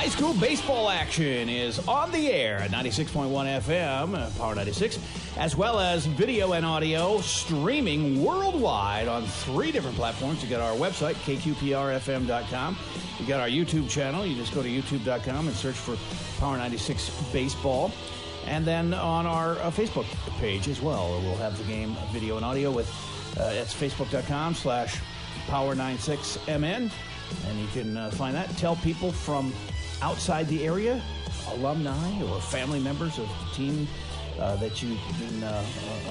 High school baseball action is on the air at 96.1 FM, Power 96, as well as video and audio streaming worldwide on 3 different platforms. You got our website, kqprfm.com. You got our YouTube channel. You just go to youtube.com and search for Power 96 Baseball. And then on our Facebook page as well, we'll have the game video and audio with, it's facebook.com/Power96MN. And you can find that. Tell people from outside the area, alumni or family members of the team that you can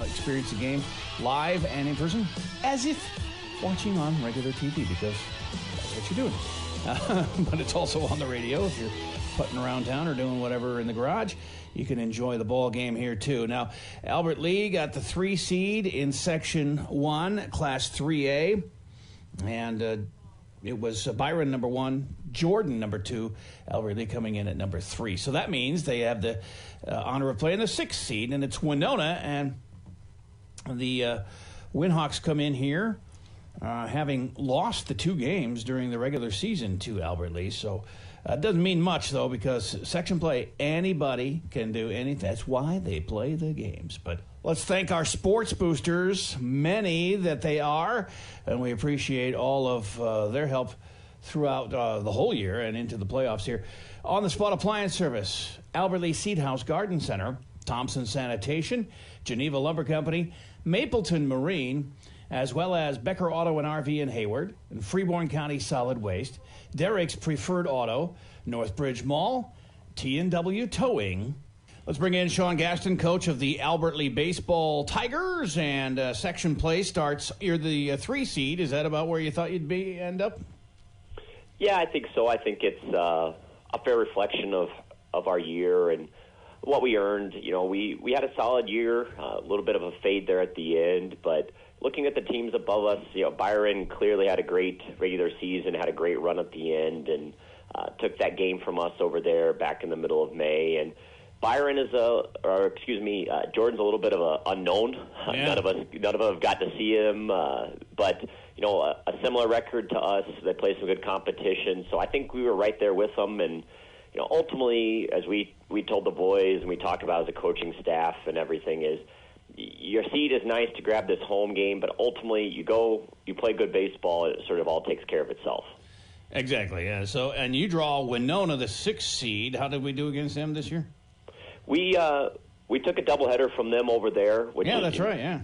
experience the game live and in person, as if watching on regular TV, because that's what you're doing. But it's also on the radio if you're putting around town or doing whatever in the garage. You can enjoy the ball game here, too. Now, Albert Lee got the 3 seed in Section 1, Class 3A. And it was Byron number 1, Jordan number 2, Albert Lee coming in at number 3. So that means they have the honor of playing the 6th seed, and it's Winona. And the Winhawks come in here having lost the 2 games during the regular season to Albert Lee. So it doesn't mean much, though, because section play, anybody can do anything. That's why they play the games. But let's thank our sports boosters, many that they are, and we appreciate all of their help throughout the whole year and into the playoffs here. On the Spot Appliance Service, Albert Lee Seed House Garden Center, Thompson Sanitation, Geneva Lumber Company, Mapleton Marine, as well as Becker Auto and RV in Hayward, and Freeborn County Solid Waste, Derek's Preferred Auto, Northbridge Mall, T&W Towing. Let's bring in Sean Gaston, coach of the Albert Lee Baseball Tigers, and section play starts. You're the 3 seed. Is that about where you thought you'd end up? Yeah, I think so. I think it's a fair reflection of our year and what we earned. You know, we had a solid year, a little bit of a fade there at the end, but looking at the teams above us, you know, Byron clearly had a great regular season, had a great run at the end, and took that game from us over there back in the middle of May. And Byron is Jordan's a little bit of an unknown. Yeah. None of us have got to see him, but you know, a similar record to us. They play some good competition, so I think we were right there with them. And you know, ultimately, as we told the boys and we talked about as a coaching staff and everything, is your seed is nice to grab this home game, but ultimately you play good baseball, it sort of all takes care of itself. Exactly, yeah. So, and you draw Winona, the 6th seed. How did we do against them this year? We took a doubleheader from them over there. Which that's right, yeah.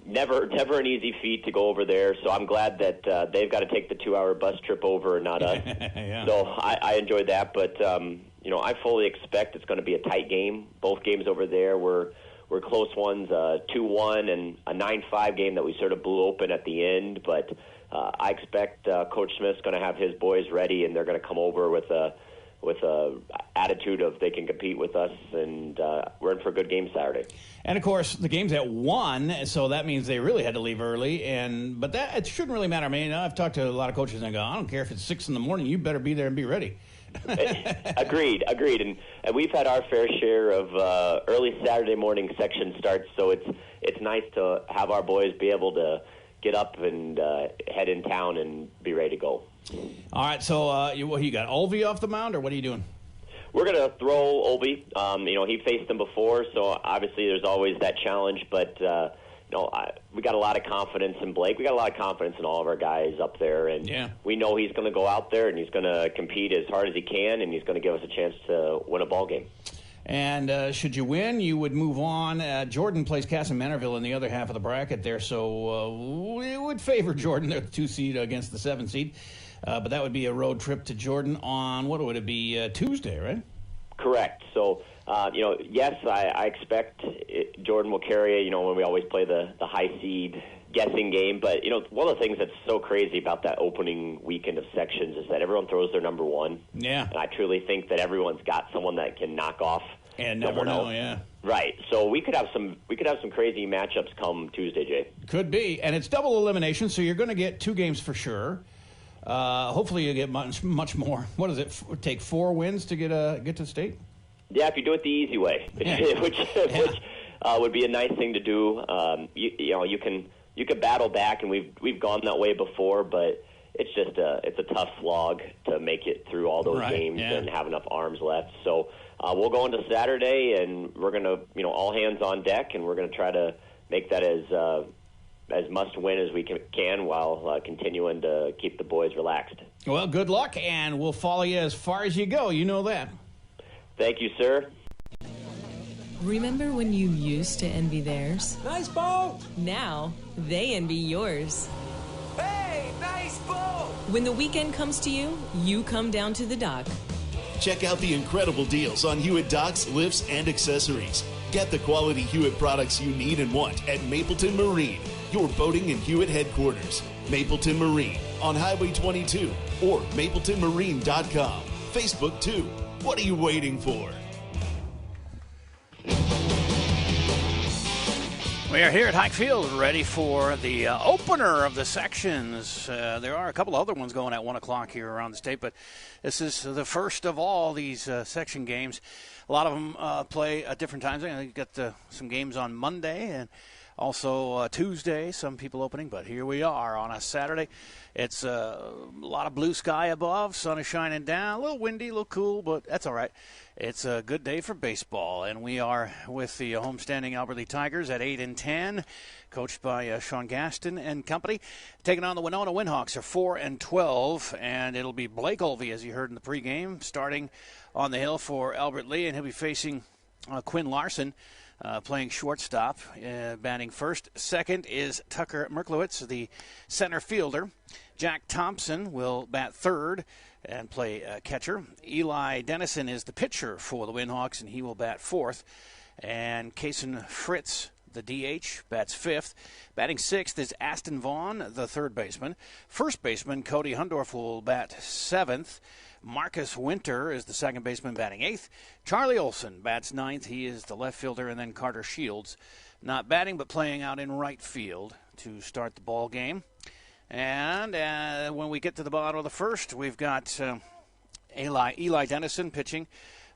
Never an easy feat to go over there, so I'm glad that they've got to take the 2-hour bus trip over and not us. Yeah. So I enjoyed that, but you know, I fully expect it's going to be a tight game. Both games over there were close ones, 2-1 and a 9-5 game that we sort of blew open at the end. But I expect Coach Smith's going to have his boys ready, and they're going to come over with a attitude of they can compete with us, and we're in for a good game Saturday. And of course, the game's at 1, so that means they really had to leave early. But that it shouldn't really matter. I mean, I've talked to a lot of coaches and I go, I don't care if it's 6 in the morning. You better be there and be ready. Agreed. And we've had our fair share of early Saturday morning section starts, so it's nice to have our boys be able to get up and head in town and be ready to go. All right, so you got Olvie off the mound, or what are you doing? We're going to throw Olvie. You know, he faced them before, so obviously there's always that challenge, but we got a lot of confidence in Blake. We got a lot of confidence in all of our guys up there, and we know he's going to go out there and he's going to compete as hard as he can, and he's going to give us a chance to win a ball game. And should you win, you would move on. Jordan plays Castle Manorville in the other half of the bracket there, so it would favor Jordan, the 2 seed against the 7 seed. But that would be a road trip to Jordan on, what would it be, Tuesday, right? Correct. So, yes, I expect Jordan will carry, when we always play the high seed guessing game. But, one of the things that's so crazy about that opening weekend of sections is that everyone throws their number 1. Yeah. And I truly think that everyone's got someone that can knock off. And never know, yeah. Right. So we could have some crazy matchups come Tuesday, Jay. Could be. And it's double elimination, so you're going to get 2 games for sure. Hopefully you get much more. What does it take 4 wins to get to state? Yeah, if you do it the easy way, which would be a nice thing to do. You can battle back, and we've gone that way before. But it's just it's a tough slog to make it through all those games and have enough arms left. So we'll go into Saturday, and we're going to, all hands on deck, and we're going to try to make that as must win as we can while continuing to keep the boys relaxed. Well, good luck, and we'll follow you as far as you go. You know that. Thank you, sir. Remember when you used to envy theirs? Nice boat! Now, they envy yours. Hey, nice boat! When the weekend comes to you, you come down to the dock. Check out the incredible deals on Hewitt docks, lifts, and accessories. Get the quality Hewitt products you need and want at Mapleton Marine, your boating and Hewitt headquarters. Mapleton Marine on Highway 22 or mapletonmarine.com. Facebook too. What are you waiting for? We are here at Hayek Field, ready for the opener of the sections. There are a couple other ones going at 1 o'clock here around the state, but this is the first of all these section games. A lot of them play at different times. I think you've got some games on Monday and also Tuesday, some people opening, but here we are on a Saturday. It's a lot of blue sky above, sun is shining down, a little windy, a little cool, but that's all right. It's a good day for baseball, and we are with the homestanding Albert Lea Tigers at 8-10, coached by Sean Gaston and company. Taking on the Winona Winhawks are 4-12, and it'll be Blake Olvey, as you heard in the pregame, starting on the hill for Albert Lea, and he'll be facing Quinn Larson, playing shortstop, batting first. Second is Tucker Merklowitz, the center fielder. Jack Thompson will bat third and play catcher. Eli Dennison is the pitcher for the Winhawks, and he will bat fourth. And Kason Fritz, the DH, bats fifth. Batting sixth is Aston Vaughn, the third baseman. First baseman Cody Hundorf will bat seventh. Marcus Winter is the second baseman, batting eighth. Charlie Olson bats ninth. He is the left fielder. And then Carter Shields, not batting but playing out in right field to start the ball game. And when we get to the bottom of the first, we've got Eli Dennison pitching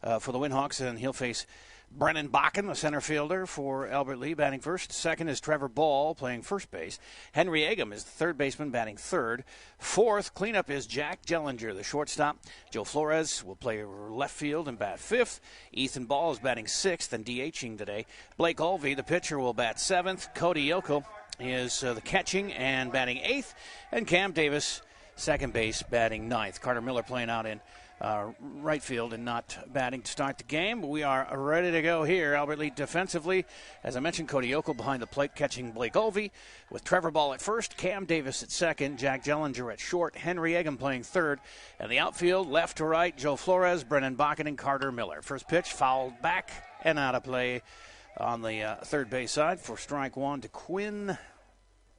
for the Winhawks, and he'll face Brennan Bakken, the center fielder for Albert Lea, batting first. Second is Trevor Ball, playing first base. Henry Agam is the third baseman, batting third. Fourth, cleanup is Jack Jellinger, the shortstop. Joe Flores will play left field and bat fifth. Ethan Ball is batting sixth and DHing today. Blake Olvey, the pitcher, will bat seventh. Cody Yoko is the catching and batting eighth. And Cam Davis, second base, batting ninth. Carter Miller playing out in right field and not batting to start the game. But we are ready to go here. Albert Lea defensively, as I mentioned, Cody Yoko behind the plate catching Blake Olvey, with Trevor Ball at first, Cam Davis at second, Jack Jellinger at short, Henry Eggen playing third, and the outfield left to right, Joe Flores, Brennan Bakken, and Carter Miller. First pitch fouled back and out of play on the third base side for strike one to Quinn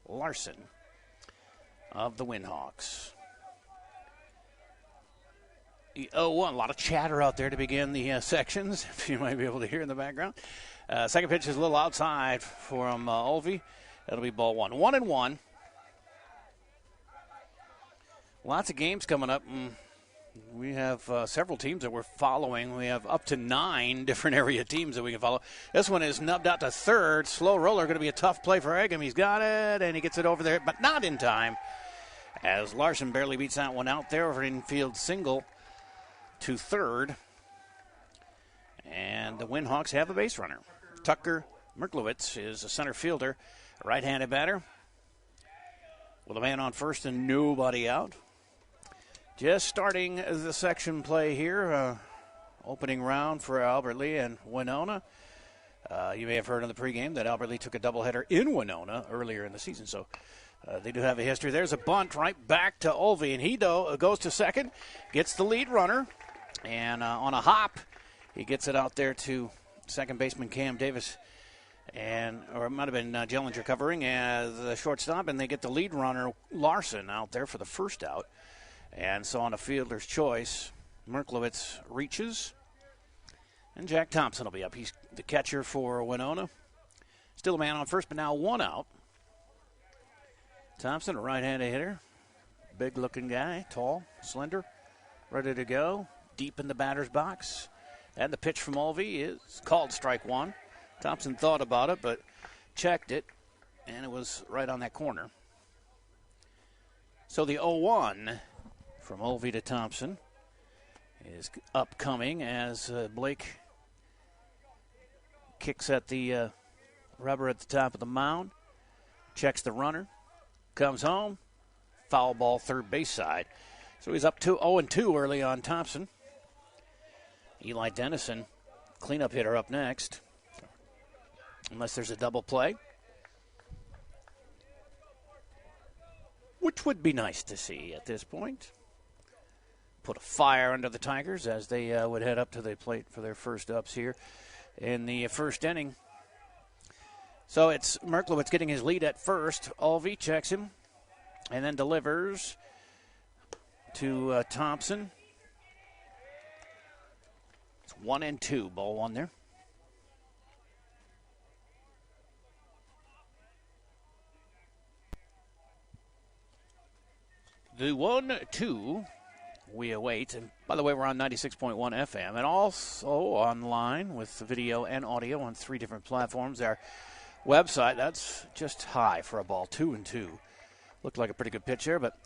Larson of the Winhawks. 0-1. A lot of chatter out there to begin the sections, if you might be able to hear in the background. Second pitch is a little outside from Olvey. That'll be ball one. 1-1. Lots of games coming up. We have several teams that we're following. We have up to 9 different area teams that we can follow. This one is nubbed out to third. Slow roller, going to be a tough play for Egham. He's got it, and he gets it over there, but not in time, as Larson barely beats that one out there over infield single to third. And the Winhawks have a base runner. Tucker Merklowitz is a center fielder, a right-handed batter, with a man on first and nobody out. Just starting the section play here, opening round for Albert Lea and Winona. You may have heard in the pregame that Albert Lea took a doubleheader in Winona earlier in the season, so they do have a history. There's a bunt right back to Olvey, and he goes to second, gets the lead runner, and on a hop, he gets it out there to second baseman Cam Davis, or it might have been Jellinger covering as the shortstop, and they get the lead runner Larson out there for the first out. And so on a fielder's choice, Merklowitz reaches, and Jack Thompson will be up. He's the catcher for Winona. Still a man on first, but now one out. Thompson, a right-handed hitter, big-looking guy, tall, slender, ready to go, deep in the batter's box. And the pitch from Olvey is called strike one. Thompson thought about it, but checked it, and it was right on that corner. So the 0-1 from Olvey to Thompson is upcoming as Blake kicks at the rubber at the top of the mound, checks the runner, comes home, foul ball third base side. So he's up 0-2 early on Thompson. Eli Dennison, cleanup hitter, up next, unless there's a double play, which would be nice to see at this point. Put a fire under the Tigers as they would head up to the plate for their first ups here in the first inning. So it's Merklowitz getting his lead at first. Olvey checks him and then delivers to Thompson. It's 1-2, ball one there. The 1-2 we await. And by the way, we're on 96.1 FM and also online with video and audio on 3 different platforms. Our website, that's just high for a ball, 2-2. Looked like a pretty good pitch there, but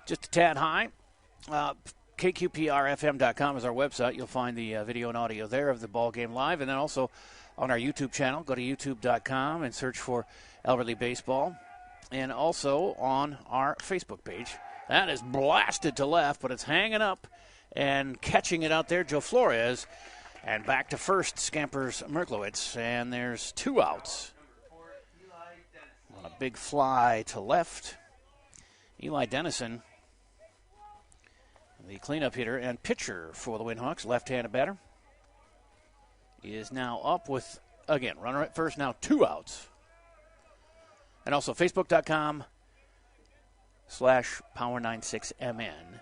just a tad high. KQPRFM.com is our website. You'll find the video and audio there of the ball game live, and then also on our YouTube channel. Go to youtube.com and search for Albert Lee Baseball, and also on our Facebook page. That is blasted to left, but it's hanging up and catching it out there. Joe Flores, and back to first scampers Merklowitz, and there's 2 outs. On a big fly to left, Eli Dennison, the cleanup hitter and pitcher for the Winhawks, left-handed batter, is now up with, again, runner at first, now 2 outs. And also Facebook.com/Power96MN.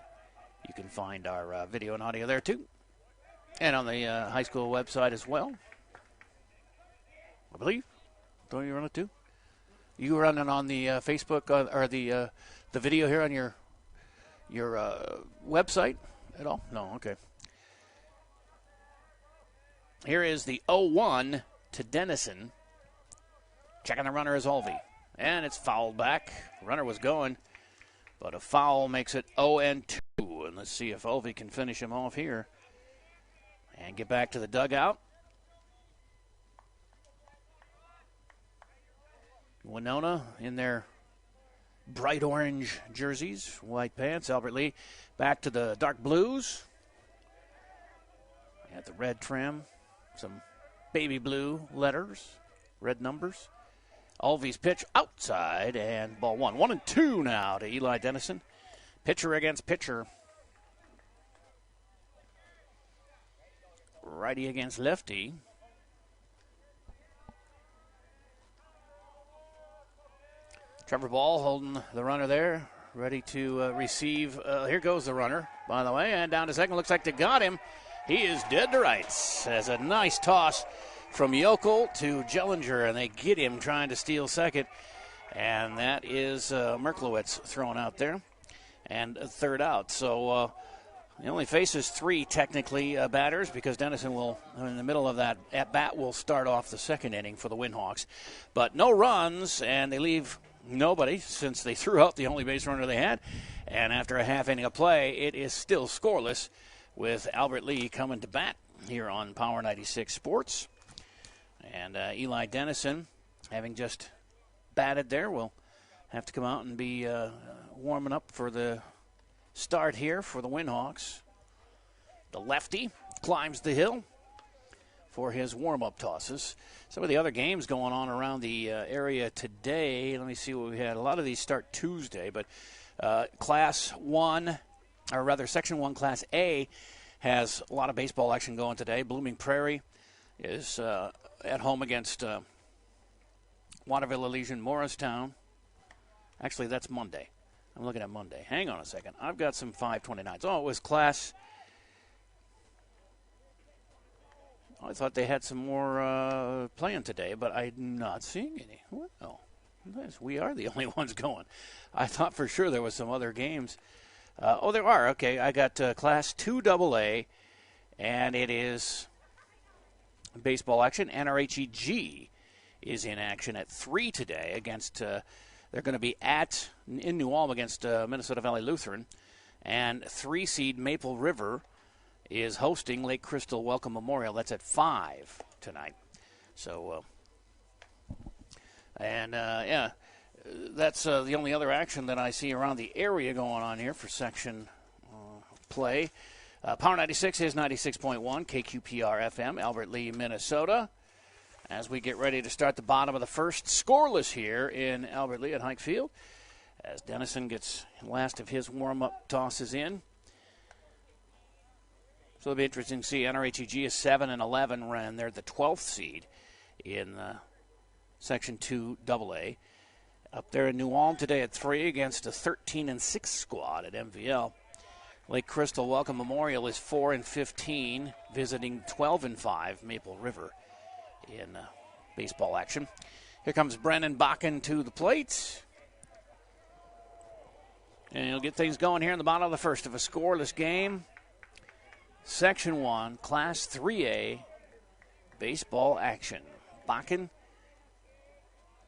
You can find our video and audio there, too. And on the high school website as well, I believe. Don't you run it, too? You running on the Facebook or the video here on your website at all? No, okay. Here is the 0-1 to Dennison. Checking the runner is Olvey. And it's fouled back. Runner was going, but a foul makes it 0-2. And let's see if Olvey can finish him off here and get back to the dugout. Winona in their bright orange jerseys, white pants. Albert Lee back to the dark blues. At the red trim, some baby blue letters, red numbers. Olvey's pitch outside, and ball one. 1-2 now to Eli Dennison. Pitcher against pitcher. Righty against lefty. Trevor Ball holding the runner there, ready to receive. Here goes the runner, by the way, and down to second. Looks like they got him. He is dead to rights. As a nice toss from Yokel to Jellinger, and they get him trying to steal second. And that is Merklowitz thrown out there, and a third out. So he only faces 3 technically batters, because Dennison will, in the middle of that at-bat, will start off the second inning for the Winhawks. But no runs, and they leave nobody since they threw out the only base runner they had. And after a half inning of play, it is still scoreless with Albert Lee coming to bat here on Power 96 Sports. And Eli Dennison, having just batted there, will have to come out and be warming up for the start here for the Winhawks. The lefty climbs the hill for his warm-up tosses. Some of the other games going on around the area today. Let me see what we had. A lot of these start Tuesday, but Class 1, or rather Section 1 Class A, has a lot of baseball action going today. Blooming Prairie is at home against Waterville Elysian Morristown. Actually, that's Monday. I'm looking at Monday. Hang on a second. I've got some 529s. Oh, it was Class... I thought they had some more playing today, but I'm not seeing any. Well, nice. We are the only ones going. I thought for sure there was some other games. Oh, there are. Okay, I got Class 2 AA, and it is baseball action. NRHEG is in action at 3 today against They're going to be in New Ulm against Minnesota Valley Lutheran. And 3-seed Maple River is hosting Lake Crystal Welcome Memorial. That's at 5 tonight. So, that's the only other action that I see around the area going on here for section play. Power 96 is 96.1, KQPR FM, Albert Lee, Minnesota. As we get ready to start the bottom of the first, scoreless here in Albert Lee at Hayek Field, as Dennison gets last of his warm-up tosses in. So it'll be interesting to see. NRHEG is 7-11, and they're the 12th seed in Section 2 AA. Up there in New Ulm today at 3 against a 13-6 squad at MVL. Lake Crystal Welcome Memorial is 4-15, visiting 12-5 Maple River in baseball action. Here comes Brennan Bakken to the plate. And he'll get things going here in the bottom of the first of a scoreless game. Section 1, Class 3A baseball action. Bakken,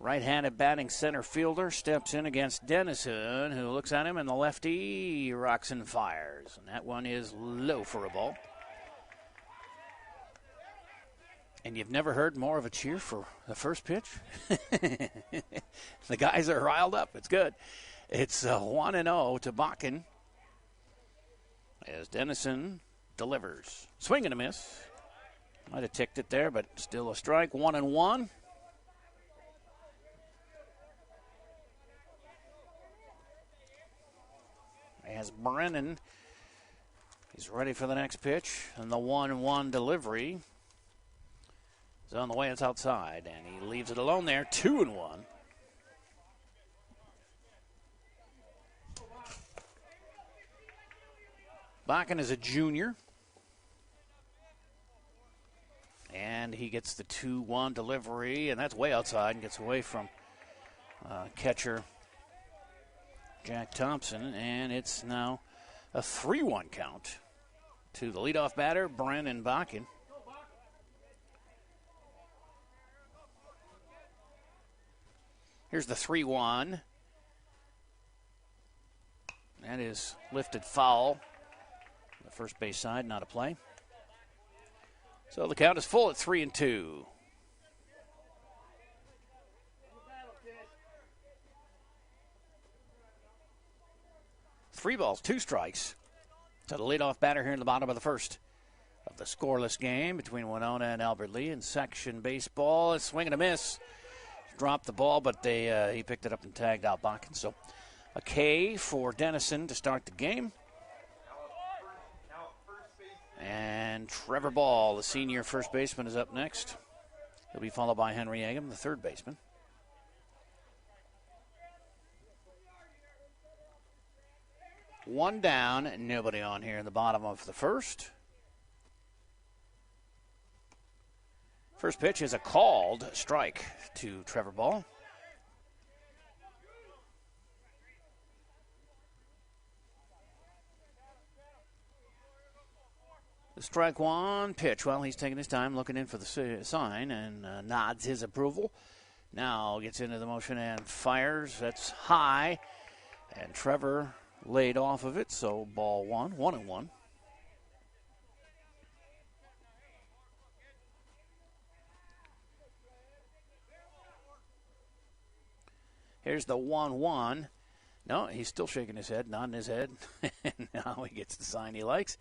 right-handed batting center fielder, steps in against Dennison, who looks at him, and the lefty rocks and fires. And that one is low for a ball. And you've never heard more of a cheer for the first pitch? The guys are riled up. It's good. It's 1-0 to Bakken as Dennison delivers. Swing and a miss. Might have ticked it there, but still a strike. 1-1. As Brennan is ready for the next pitch, and the 1-1 delivery is on the way. It's outside, and he leaves it alone there. 2-1. Bakken is a junior, and he gets the 2-1 delivery, and that's way outside and gets away from catcher Jack Thompson, and it's now a 3-1 count to the leadoff batter, Brennan Bakken. Here's the 3-1. That is lifted foul. The first base side, not a play. So the count is full at 3-2. Three balls, two strikes to the leadoff batter here in the bottom of the first of the scoreless game between Winona and Albert Lee in section baseball. A swing and a miss. Dropped the ball, but he picked it up and tagged out Bakken. So a K for Dennison to start the game. And Trevor Ball, the senior first baseman, is up next. He'll be followed by Henry Eggum, the third baseman. One down, nobody on here in the bottom of the first. First pitch is a called strike to Trevor Ball. The strike one pitch. Well, he's taking his time, looking in for the sign, and nods his approval. Now gets into the motion and fires. That's high, and Trevor laid off of it, so ball one, 1-1. Here's the 1-1. No, he's still shaking his head, nodding his head. Now he gets the sign he likes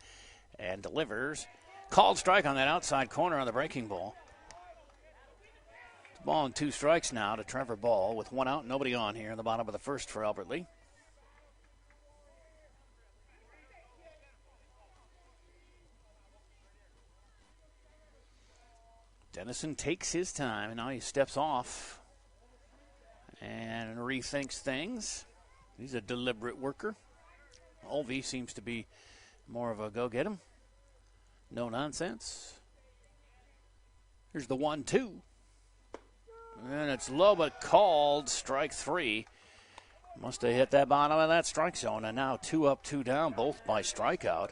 and delivers. Called strike on that outside corner on the breaking ball. It's ball and two strikes now to Trevor Ball with one out, nobody on here in the bottom of the first for Albert Lee. Dennison takes his time, and now he steps off and rethinks things. He's a deliberate worker. Olvey seems to be more of a go-get-him. No nonsense. Here's the 1-2. And it's low but called. Strike three. Must have hit that bottom of that strike zone. And now 2 up, 2 down, both by strikeout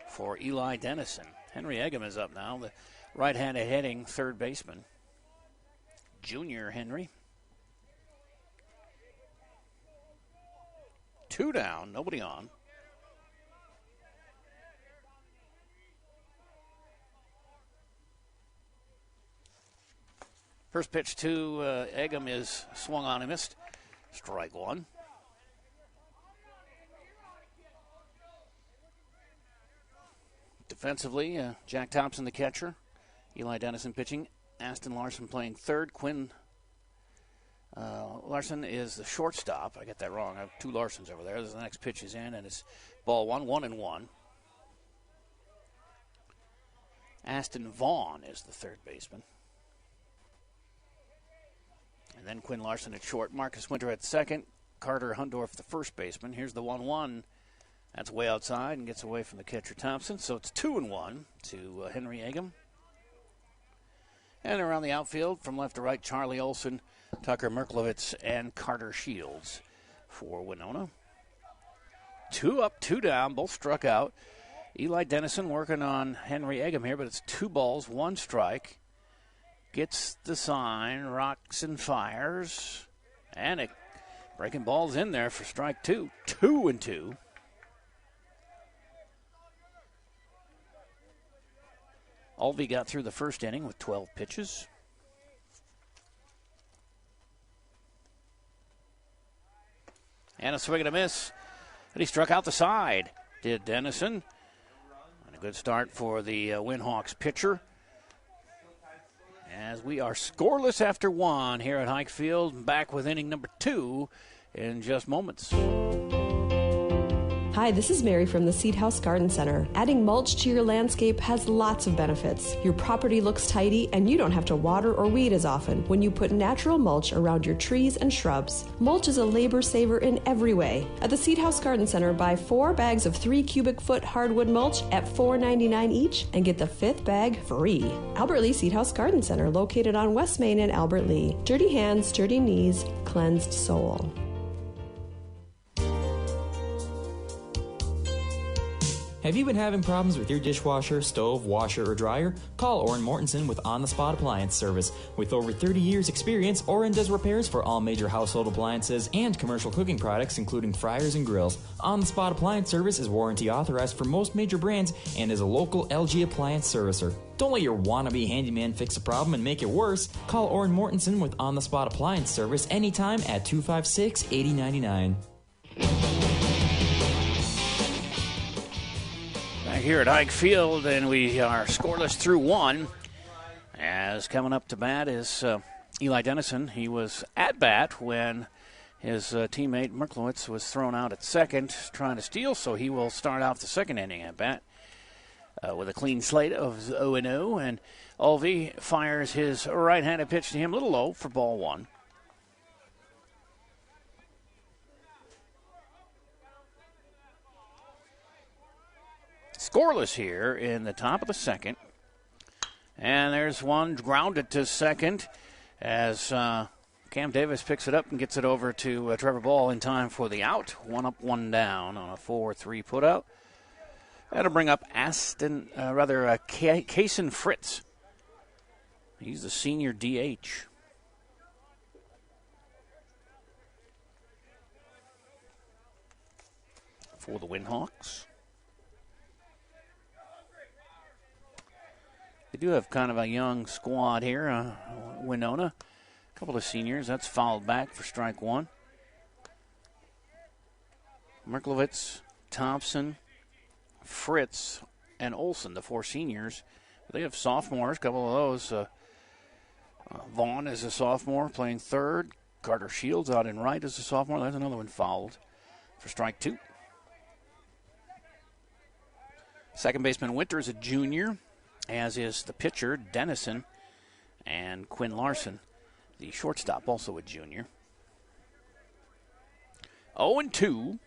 for Eli Dennison. Henry Eggum is up now, the right-handed hitting third baseman. Junior Henry. 2 down, nobody on. First pitch to Egham is swung on and missed. Strike one. Defensively, Jack Thompson the catcher. Eli Dennison pitching. Aston Larson playing third. Quinn Larson is the shortstop. I get that wrong. I have 2 Larsons over there. The next pitch is in, and it's ball 1-1-1. Aston Vaughn is the third baseman. And then Quinn Larson at short. Marcus Winter at second. Carter Hundorf, the first baseman. Here's the 1-1. That's way outside and gets away from the catcher Thompson. So it's 2-1 to Henry Egham. And around the outfield, from left to right, Charlie Olson, Tucker Merklowitz, and Carter Shields for Winona. 2 up, 2 down. Both struck out. Eli Dennison working on Henry Egham here, but it's 2 balls, 1 strike. Gets the sign, rocks and fires, and it breaking balls in there for strike 2. 2-2. Alvey got through the first inning with 12 pitches. And a swing and a miss. And he struck out the side, did Dennison. And a good start for the Winhawks pitcher. As we are scoreless after 1 here at Hayek Field, back with inning number 2 in just moments. Hi, this is Mary from the Seed House Garden Center. Adding mulch to your landscape has lots of benefits. Your property looks tidy and you don't have to water or weed as often when you put natural mulch around your trees and shrubs. Mulch is a labor saver in every way. At the Seed House Garden Center, buy 4 bags of 3 cubic foot hardwood mulch at $4.99 each and get the 5th bag free. Albert Lea Seed House Garden Center, located on West Main in Albert Lea. Dirty hands, dirty knees, cleansed soul. Have you been having problems with your dishwasher, stove, washer, or dryer? Call Orrin Mortensen with On the Spot Appliance Service. With over 30 years experience, Orrin does repairs for all major household appliances and commercial cooking products, including fryers and grills. On the Spot Appliance Service is warranty authorized for most major brands and is a local LG appliance servicer. Don't let your wannabe handyman fix a problem and make it worse. Call Orrin Mortensen with On the Spot Appliance Service anytime at 256-8099. Here at Hayek Field, and we are scoreless through 1. As coming up to bat is Eli Dennison. He was at bat when his teammate Merklowitz was thrown out at second trying to steal, so he will start off the second inning at bat with a clean slate of 0-0, and Alvey fires his right-handed pitch to him, a little low for ball 1. Scoreless here in the top of the second. And there's one grounded to second as Cam Davis picks it up and gets it over to Trevor Ball in time for the out. 1 up, 1 down on a 4-3 putout. That'll bring up Kason Fritz. He's the senior DH. For the Winhawks. They do have kind of a young squad here. Winona, a couple of seniors. That's fouled back for strike 1. Merklowitz, Thompson, Fritz, and Olson, the 4 seniors. They have sophomores, a couple of those. Vaughn is a sophomore playing third. Carter Shields out in right as a sophomore. There's another one fouled for strike 2. Second baseman Winter is a junior, as is the pitcher, Dennison, and Quinn Larson, the shortstop, also a junior. 0-2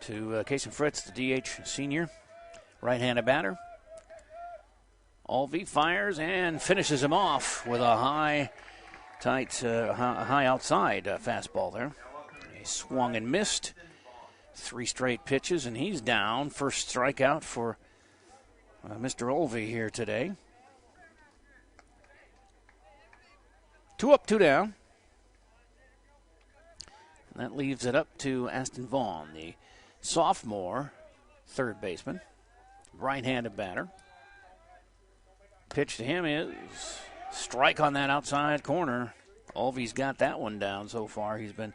to Kason Fritz, the DH senior, right-handed batter. Alvey fires and finishes him off with a high outside fastball there. He swung and missed 3 straight pitches, and he's down. First strikeout for Mr. Olvey here today. 2 up, 2 down. And that leaves it up to Aston Vaughn, the sophomore third baseman, right-handed batter. Pitch to him is strike on that outside corner. Alvey's got that one down so far. He's been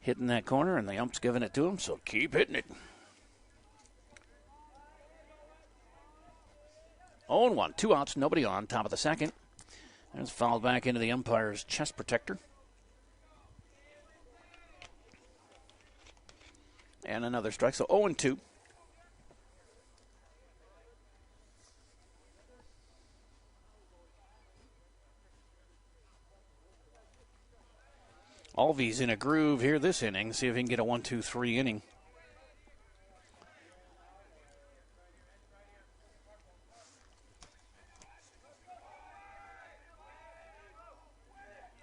hitting that corner, and the ump's giving it to him, so keep hitting it. 0-1, 2 outs, nobody on, top of the second. That's fouled back into the umpire's chest protector. And another strike, so 0-2. Alvey's in a groove here this inning. See if he can get a 1-2-3 inning.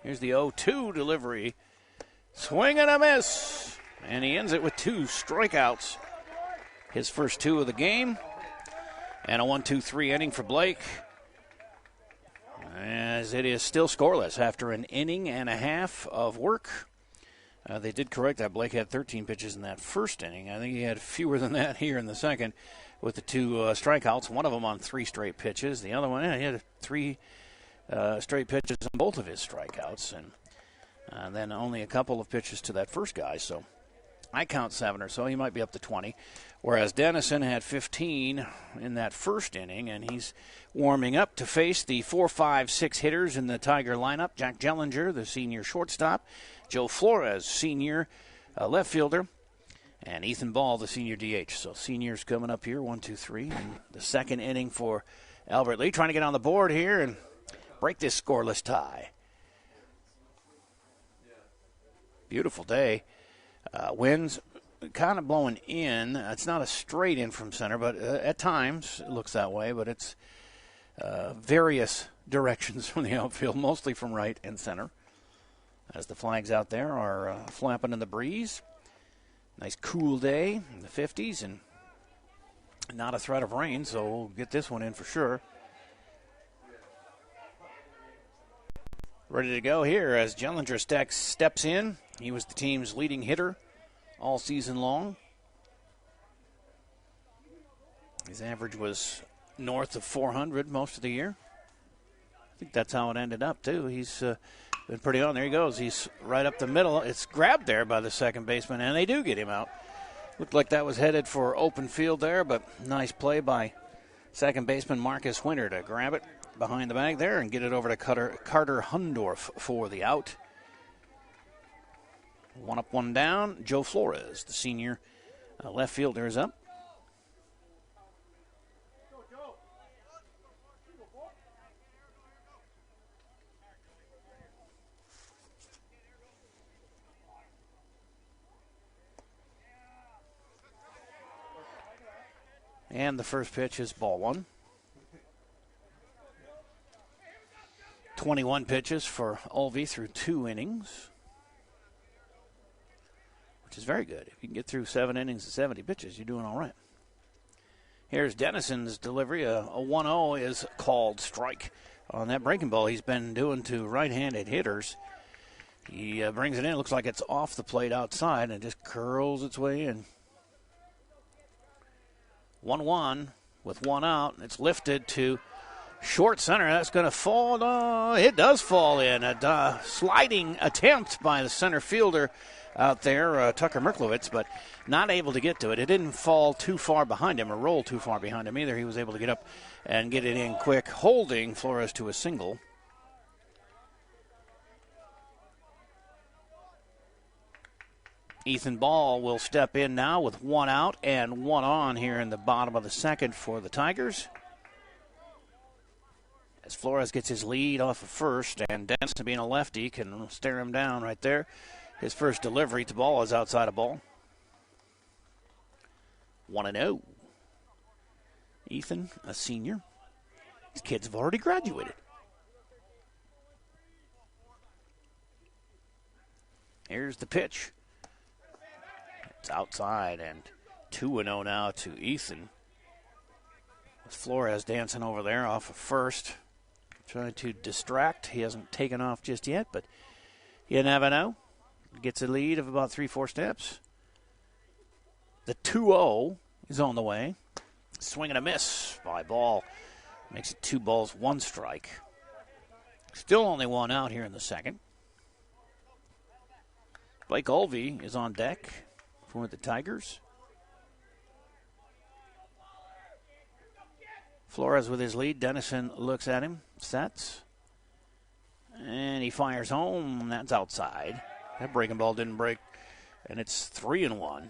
Here's the 0-2 delivery. Swing and a miss. And he ends it with 2 strikeouts. His first 2 of the game. And a 1-2-3 inning for Blake. As it is still scoreless after an inning and a half of work. They did correct that. Blake had 13 pitches in that first inning. I think he had fewer than that here in the second with the 2 strikeouts. One of them on 3 straight pitches. The other one, he had 3 straight pitches on both of his strikeouts. And then only a couple of pitches to that first guy. So I count 7 or so. He might be up to 20. Whereas Dennison had 15 in that first inning, and he's warming up to face the 4, 5, 6 hitters in the Tiger lineup. Jack Jellinger, the senior shortstop. Joe Flores, senior left fielder. And Ethan Ball, the senior DH. So seniors coming up here, 1, 2, 3. And the second inning for Albert Lee, trying to get on the board here and break this scoreless tie. Beautiful day. Winds kind of blowing in. It's not a straight in from center, but at times it looks that way. But it's various directions from the outfield, mostly from right and center. As the flags out there are flapping in the breeze. Nice cool day in the 50s and not a threat of rain, so we'll get this one in for sure. Ready to go here as Jellinger steps in. He was the team's leading hitter all season long. His average was north of 400 most of the year. I think that's how it ended up, too. He's been pretty on. There he goes. He's right up the middle. It's grabbed there by the second baseman, and they do get him out. Looked like that was headed for open field there, but nice play by second baseman Marcus Winter to grab it behind the bag there and get it over to Carter Hundorf for the out. 1 up, 1 down. Joe Flores, the senior left fielder, is up. And the first pitch is ball 1. 21 pitches for Alvey through 2 innings, which is very good. If you can get through 7 innings and 70 pitches, you're doing all right. Here's Dennison's delivery. A 1-0 is called strike on that breaking ball he's been doing to right-handed hitters. He brings it in. It looks like it's off the plate outside and just curls its way in. 1-1 with 1 out. It's lifted to short center. That's going to fall. It does fall in. A sliding attempt by the center fielder out there, Tucker Merklowitz, but not able to get to it. It didn't fall too far behind him or roll too far behind him either. He was able to get up and get it in quick, holding Flores to a single. Ethan Ball will step in now with 1 out and 1 on here in the bottom of the second for the Tigers. As Flores gets his lead off of first, and Denson, being a lefty, can stare him down right there. His first delivery to Ball is outside of ball. 1-0. Ethan, a senior. These kids have already graduated. Here's the pitch. It's outside, and 2-0 now to Ethan. With Flores dancing over there off of first, trying to distract. He hasn't taken off just yet, but you never know. gets a lead of about 3-4 steps. The 2-0 is on the way. Swing and a miss by Ball. Makes it 2 balls, 1 strike. Still only 1 out here in the second. Blake Olvey is on deck for the Tigers. Flores with his lead. Dennison looks at him, sets, and he fires home. That's outside. That breaking ball didn't break, and it's 3-1.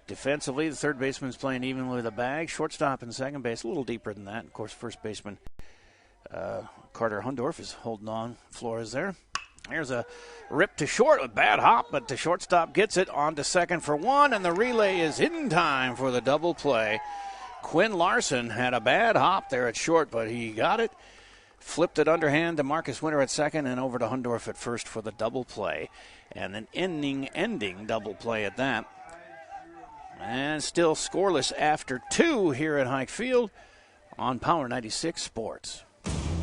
Defensively, the third baseman's playing evenly with a bag. Shortstop and second base a little deeper than that. Of course, first baseman Carter Hundorf is holding on. Flores there. Here's a rip to short, a bad hop, but the shortstop gets it on to second for 1, and the relay is in time for the double play. Quinn Larson had a bad hop there at short, but he got it. Flipped it underhand to Marcus Winter at second and over to Hundorf at first for the double play. And an ending double play at that. And still scoreless after 2 here at Hayek Field on Power 96 Sports.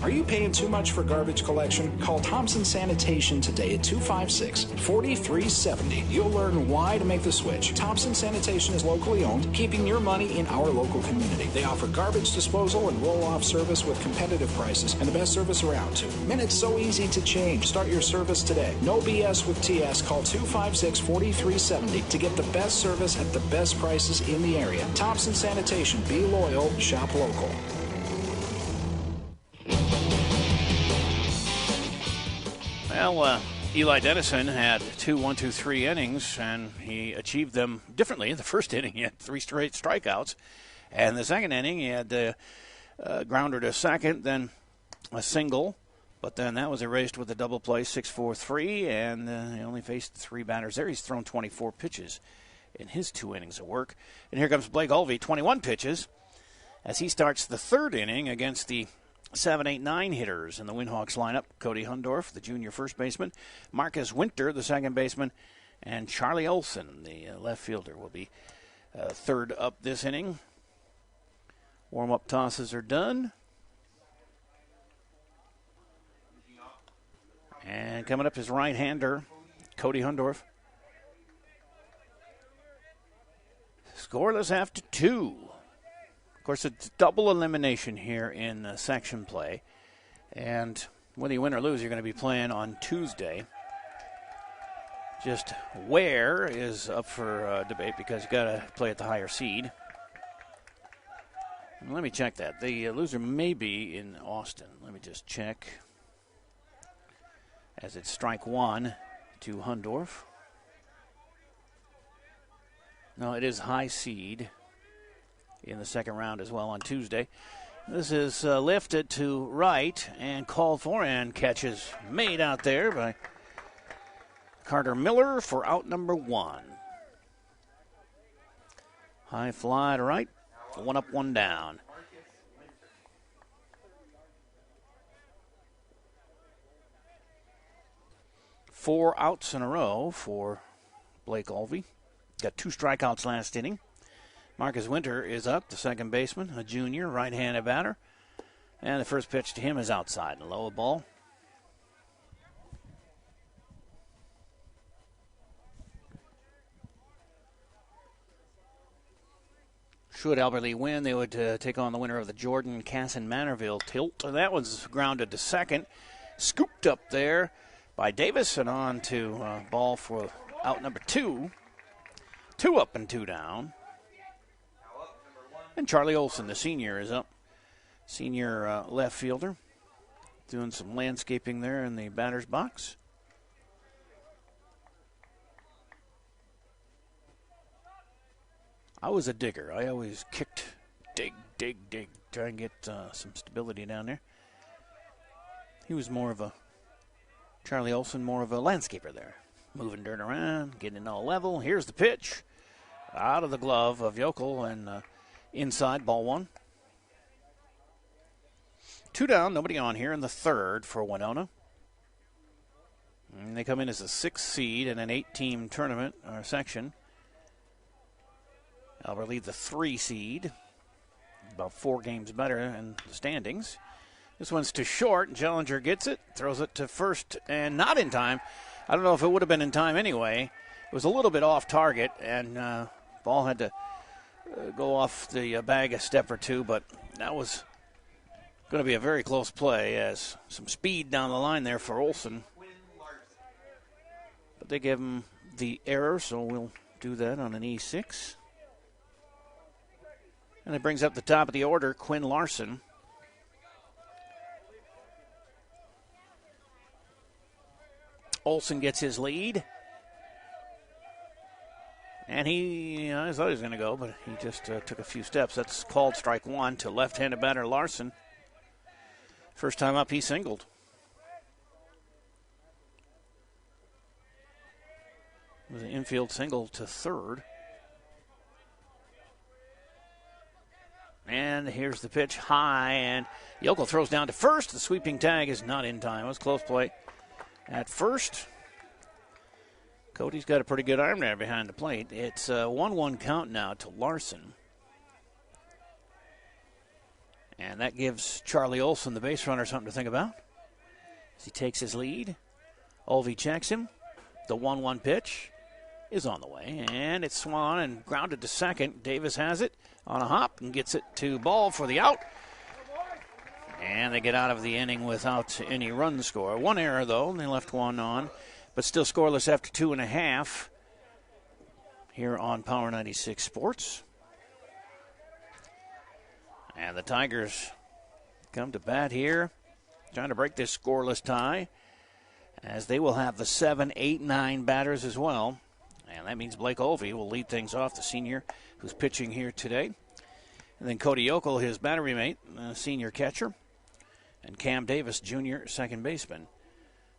Are you paying too much for garbage collection? Call Thompson Sanitation today at 256-4370. You'll learn why to make the switch. Thompson Sanitation is locally owned, keeping your money in our local community. They offer garbage disposal and roll-off service with competitive prices and the best service around, too. And it's so easy to change. Start your service today. No BS with TS. Call 256-4370 to get the best service at the best prices in the area. Thompson Sanitation. Be loyal. Shop local. Well, Eli Dennison had 2 1-2-3 innings, and he achieved them differently. In the first inning, he had 3 straight strikeouts. And the second inning, he had the grounder to second, then a single. But then that was erased with a double play, 6-4-3, and he only faced 3 batters there. He's thrown 24 pitches in his 2 innings of work. And here comes Blake Olvey, 21 pitches, as he starts the third inning against the 7, 8, 9 hitters in the Winhawks lineup. Cody Hundorf, the junior first baseman. Marcus Winter, the second baseman. And Charlie Olson, the left fielder, will be third up this inning. Warm-up tosses are done. And coming up is right-hander, Cody Hundorf. Scoreless after 2. Of course, it's double elimination here in section play. And whether you win or lose, you're going to be playing on Tuesday. Just where is up for debate because you've got to play at the higher seed. Let me check that. The loser may be in Austin. Let me just check. As it's strike 1 to Hundorf. No, it is high seed in the second round as well on Tuesday. This is lifted to right and called for, and catches made out there by Carter Miller for out number 1. High fly to right, 1 up, 1 down. Four outs in a row for Blake Olvey. Got 2 strikeouts last inning. Marcus Winter is up, the second baseman, a junior, right-handed batter. And the first pitch to him is outside, a low ball. Should Albert Lee win, they would take on the winner of the Jordan Casson Manorville tilt. And that one's grounded to second. Scooped up there by Davis and on to ball for out number 2. 2 up and 2 down. And Charlie Olson, the senior, is up. Senior left fielder. Doing some landscaping there in the batter's box. I was a digger. I always kicked, dig, try and get some stability down there. He was Charlie Olson, more of a landscaper there. Moving dirt around, getting it all level. Here's the pitch. Out of the glove of Yokel and inside, ball 1. 2 down, nobody on here in the third for Winona. And they come in as a 6th seed in an 8-team tournament or section. Albert Lee, the 3 seed. About 4 games better in the standings. This one's too short. Jellinger gets it, throws it to first, and not in time. I don't know if it would have been in time anyway. It was a little bit off target, and ball had to go off the bag a step or two, but that was going to be a very close play as some speed down the line there for Olsen. But they gave him the error, so we'll do that on an E6. And it brings up the top of the order, Quinn Larson. Olsen gets his lead. And I thought he was going to go, but he just took a few steps. That's called strike one to left-handed batter Larson. First time up, he singled. It was an infield single to third. And here's the pitch high, and Yokel throws down to first. The sweeping tag is not in time. It was close play at first. Cody's got a pretty good arm there behind the plate. It's a 1-1 count now to Larson. And that gives Charlie Olsen, the base runner, something to think about as he takes his lead. Olvey checks him. The 1-1 pitch is on the way, and it's swung and grounded to second. Davis has it on a hop and gets it to ball for the out. And they get out of the inning without any run score. One error, though, and they left one on, but still scoreless after 2.5 here on Power 96 Sports. And the Tigers come to bat here, trying to break this scoreless tie, as they will have the 7, 8, 9 batters as well. And that means Blake Olvey will lead things off, the senior who's pitching here today. And then Cody Yokel, his battery mate, senior catcher. And Cam Davis, junior second baseman,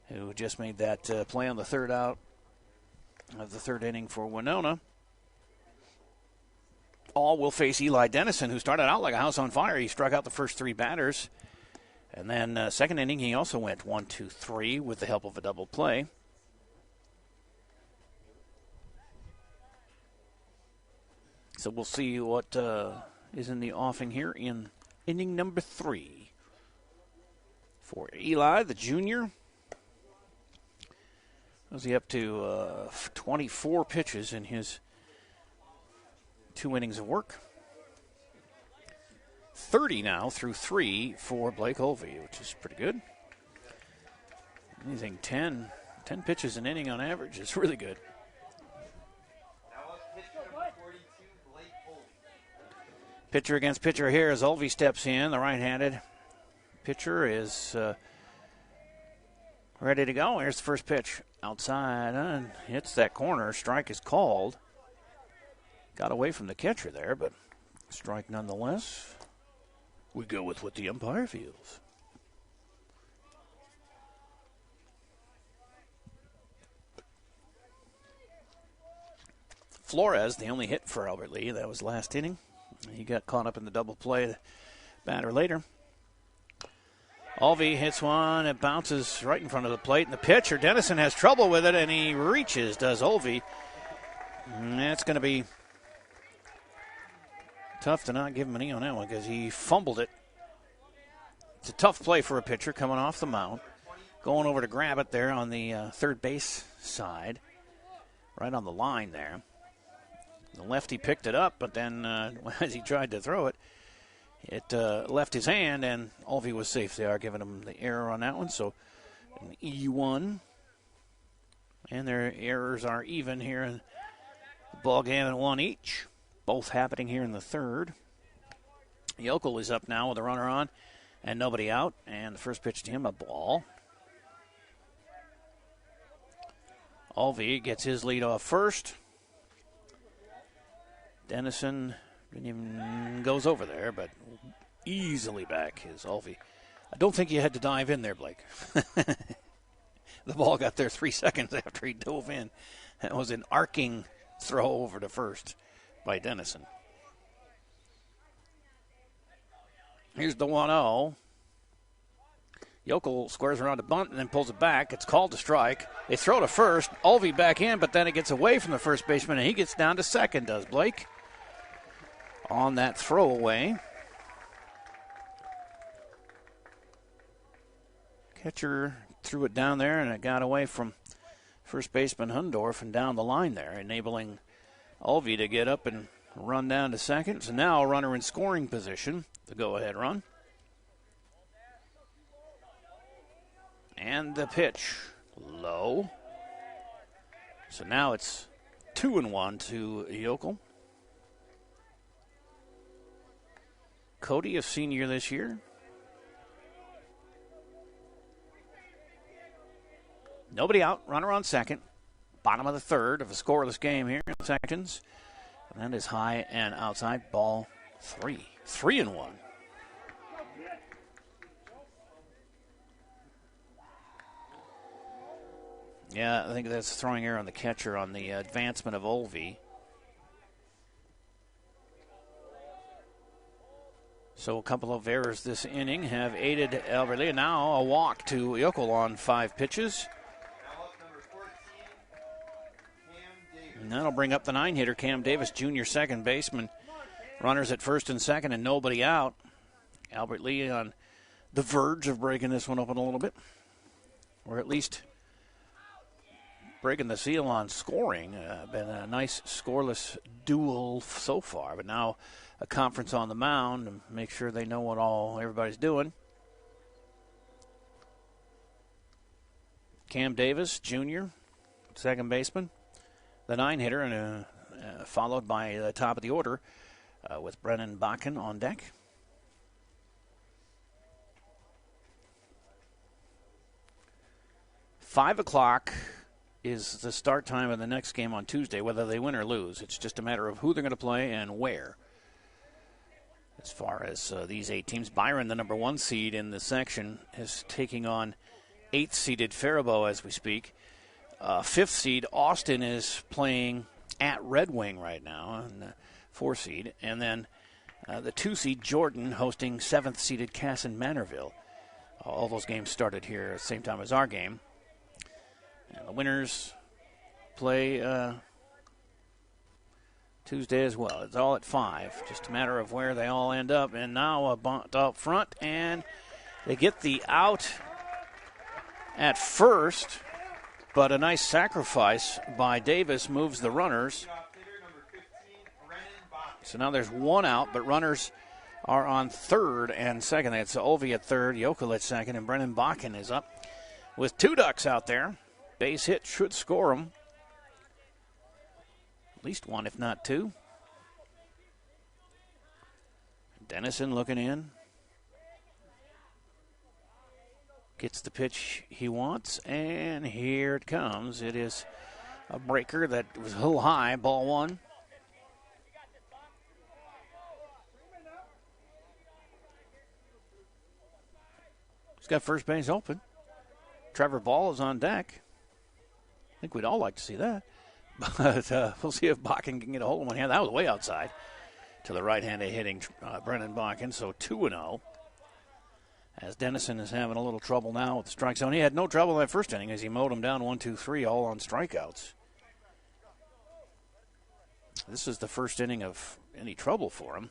who just made that play on the third out of the third inning for Winona. All will face Eli Dennison, who started out like a house on fire. He struck out the first 3 batters. And then second inning, he also went 1, 2, 3 with the help of a double play. So we'll see what is in the offing here in inning number 3. For Eli, the junior, was he up to 24 pitches in his 2 innings of work. 30 now through 3 for Blake Olvey, which is pretty good. Anything 10 pitches an inning on average is really good. Pitcher against pitcher here as Olvey steps in. The right-handed pitcher is ready to go. Here's the first pitch outside and hits that corner. Strike is called. Got away from the catcher there, but strike nonetheless. We go with what the umpire feels. Flores, the only hit for Albert Lee. That was last inning. He got caught up in the double play, the batter later. Olvey hits one. It bounces right in front of the plate. And the pitcher, Dennison, has trouble with it, and he reaches, does Olvey. And that's going to be tough to not give him an E on that one because he fumbled it. It's a tough play for a pitcher coming off the mound. Going over to grab it there on the third base side. Right on the line there. The lefty picked it up, but then as he tried to throw it, it left his hand, and Olvey was safe. They are giving him the error on that one, so an E1. And their errors are even here in the ball game at 1 each. Both happening here in the third. Yokel is up now with a runner on and nobody out. And the first pitch to him, a ball. Olvey gets his lead off first. Dennison didn't even goes over there, but easily back is Olvey. I don't think you had to dive in there, Blake. The ball got there 3 seconds after he dove in. That was an arcing throw over to first by Dennison. Here's the 1-0. Yokel squares around a bunt and then pulls it back. It's called a strike. They throw to first. Olvey back in, but then it gets away from the first baseman, and he gets down to second, does Blake, on that throwaway. Catcher threw it down there, and it got away from first baseman Hundorf and down the line there, enabling Ulvey to get up and run down to second. So now a runner in scoring position, the go-ahead run. And the pitch, low. So now it's 2-1 to Yokel. Cody, a senior this year. Nobody out, runner on second. Bottom of the third of a scoreless game here in sections. And that is high and outside, ball 3. 3-1. Yeah, I think that's throwing error on the catcher on the advancement of Olvey. So a couple of errors this inning have aided Albert Lee. Now a walk to Yokel on 5 pitches. And that'll bring up the 9-hitter, Cam Davis, junior second baseman. Runners at first and second and nobody out. Albert Lee on the verge of breaking this one open a little bit. Or at least breaking the seal on scoring. Been a nice scoreless duel so far. But now a conference on the mound and make sure they know what everybody's doing. Cam Davis, junior, second baseman. The 9-hitter, and followed by the top of the order with Brennan Bakken on deck. Five o'clock is the start time of the next game on Tuesday, whether they win or lose. It's just a matter of who they're going to play and where. As far as these 8 teams, Byron, the number 1 seed in the section, is taking on 8th-seeded Faribault as we speak. 5th seed Austin is playing at Red Wing right now, and 4 seed. And then the 2 seed Jordan hosting 7th seeded Casson Manorville. All those games started here at the same time as our game. And the winners play Tuesday as well. It's all at 5. Just a matter of where they all end up. And now a bunt up front, and they get the out at first. But a nice sacrifice by Davis moves the runners. So now there's 1 out, but runners are on third and second. That's Olvey at third, Yokel at second, and Brennan Bakken is up with 2 ducks out there. Base hit should score them. At least 1, if not 2. Dennison looking in. Gets the pitch he wants, and here it comes. It is a breaker that was a little high, ball 1. He's got first base open. Trevor Ball is on deck. I think we'd all like to see that. But we'll see if Bakken can get a hold of one hand. That was way outside to the right-handed hitting Brennan Bakken, so 2-0. As Dennison is having a little trouble now with the strike zone. He had no trouble in that first inning as he mowed him down 1, 2, 3, all on strikeouts. This is the first inning of any trouble for him.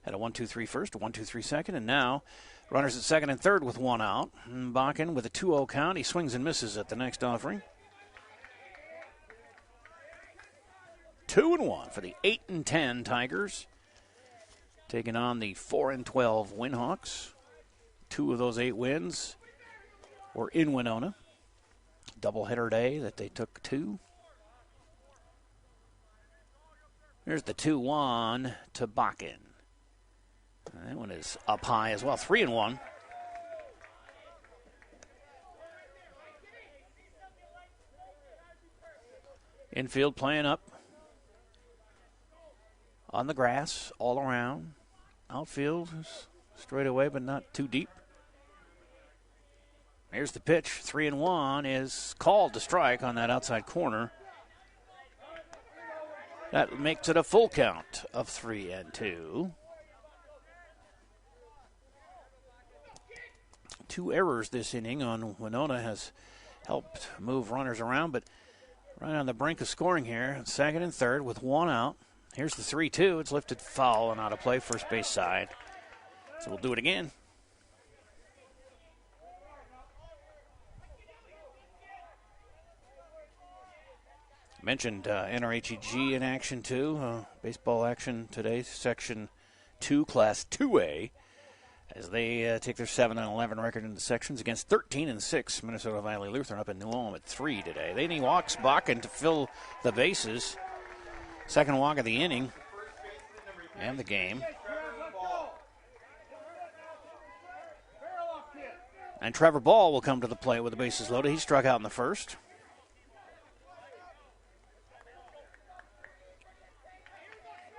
Had a 1, 2, 3 first, a 1, 2, 3 second, and now runners at second and third with 1 out. And Bakken with a 2-0 count. He swings and misses at the next offering. 2-1 for the 8-10 Tigers. Taking on the 4-12 Winhawks. 2 of those 8 wins were in Winona. Doubleheader day that they took 2. Here's the 2-1 to Bakken. That one is up high as well. 3-1. Infield playing up on the grass all around. Outfield is straight away, but not too deep. Here's the pitch. 3-1 is called to strike on that outside corner. That makes it a full count of 3-2. 2 errors this inning on Winona has helped move runners around, but right on the brink of scoring here. Second and third with 1 out. Here's the 3-2. It's lifted foul and out of play, first base side. So we'll do it again. Mentioned NRHEG in action, too. Baseball action today, Section 2, Class 2A, as they take their 7-11 record in the sections against 13-6 Minnesota Valley Lutheran up in New Ulm at 3 today. Then he walks Bakken to fill the bases. Second walk of the inning and the game. And Trevor Ball will come to the plate with the bases loaded. He struck out in the first.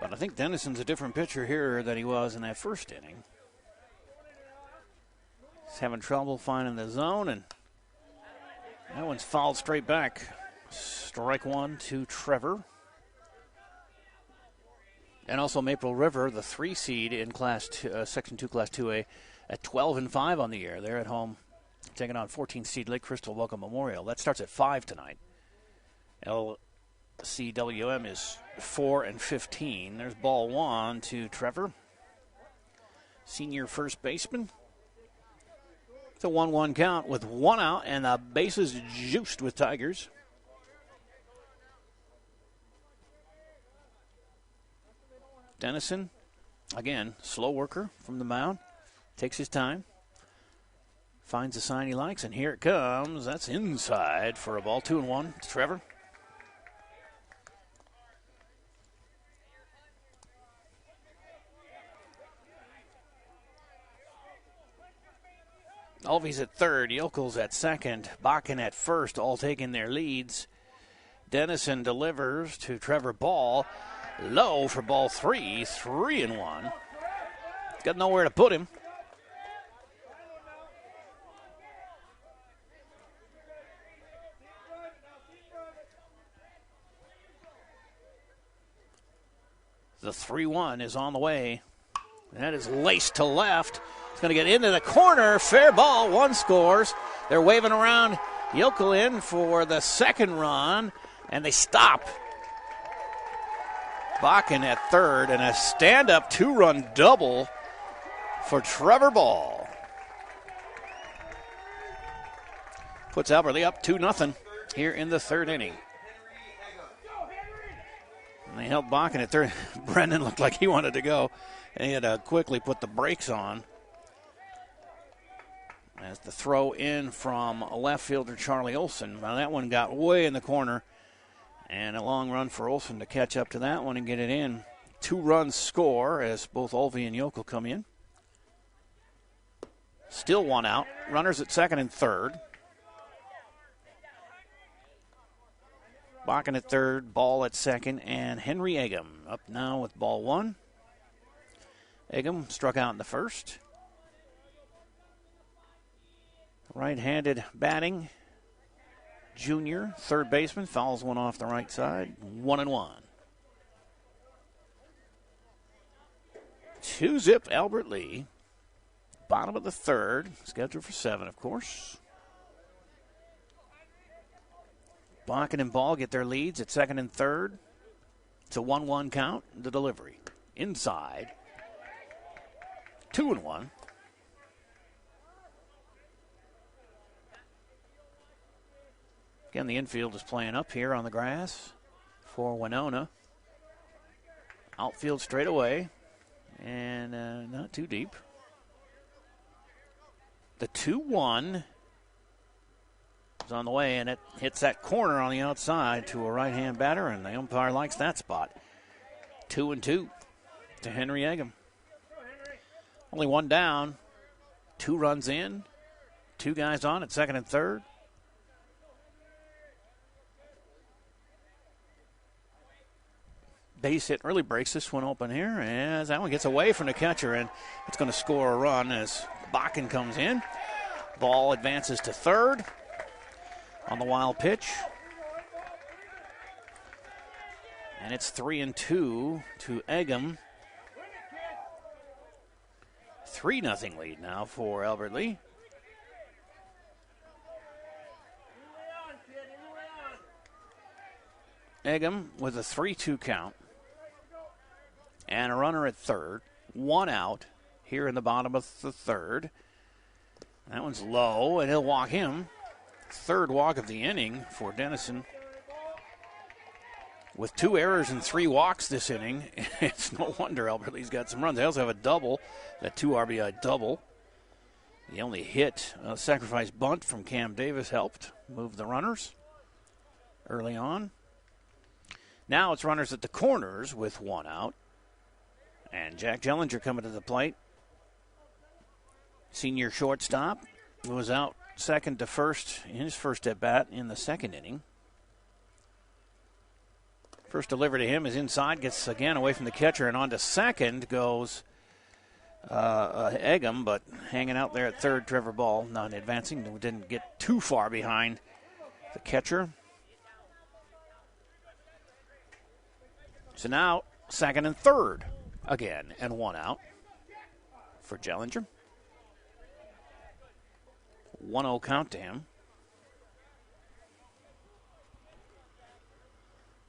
But I think Dennison's a different pitcher here than he was in that first inning. He's having trouble finding the zone, and that one's fouled straight back. Strike one to Trevor. And also Maple River, the 3 seed in Section 2, Class 2A, at 12-5 on the year. They're at home taking on 14th seed Lake Crystal Welcome Memorial. That starts at 5 tonight. LCWM is 4-15. There's ball one to Trevor, senior first baseman. It's a 1-1 count with 1 out, and the bases juiced with Tigers. Dennison, again, slow worker from the mound. Takes his time. Finds the sign he likes, and here it comes. That's inside for a ball. 2-1 to Trevor. Alvey's at third, Yokel's at second, Bakken at first, all taking their leads. Dennison delivers to Trevor Ball. Low for ball 3, 3-1. Got nowhere to put him. The 3-1 is on the way. That is laced to left. It's going to get into the corner. Fair ball. 1 scores. They're waving around Yokel in for the second run, and they stop. Bakken at third, and a stand-up 2-run double for Trevor Ball. Puts Albertley up 2-0 here in the third inning. And they held Bakken at third. Brendan looked like he wanted to go, and he had to quickly put the brakes on. As the throw in from left fielder Charlie Olson. Now that one got way in the corner, and a long run for Olson to catch up to that one and get it in. 2-run score as both Olvey and Yokel come in. Still 1 out. Runners at second and third. Bakken at third, Ball at second, and Henry Eggum up now with ball 1. Eggum struck out in the first. Right-handed batting. Junior, third baseman, fouls one off the right side. 1-1. 2-zip Albert Lee. Bottom of the third. Scheduled for 7, of course. Bakken and Ball get their leads at second and third. It's a 1-1 count. The delivery. Inside. 2-1. Again, the infield is playing up here on the grass for Winona. Outfield straight away, and not too deep. The 2-1 is on the way, and it hits that corner on the outside to a right-hand batter, and the umpire likes that spot. 2-2 to Henry Eggum. Only 1 down, 2 runs in, 2 guys on at second and third. Base hit really breaks this one open here as that one gets away from the catcher, and it's going to score a run as Bakken comes in. Ball advances to third on the wild pitch. And it's 3-2 to Eggum. 3-0 lead now for Albert Lee. Eggum with a 3-2 count. And a runner at third. 1 out here in the bottom of the third. That one's low, and he'll walk him. Third walk of the inning for Dennison. with 2 errors and 3 walks this inning. It's no wonder Albertlee's got some runs. They also have a double, that 2 RBI double. The only hit, a sacrifice bunt from Cam Davis helped move the runners early on. Now it's runners at the corners with 1 out. And Jack Jellinger coming to the plate. Senior shortstop was out second to first in his first at-bat in the second inning. First delivery to him is inside, gets again away from the catcher, and on to second goes Eggum, but hanging out there at third, Trevor Ball, not advancing, didn't get too far behind the catcher. So now second and third again, and 1 out for Jellinger. 1-0 count to him.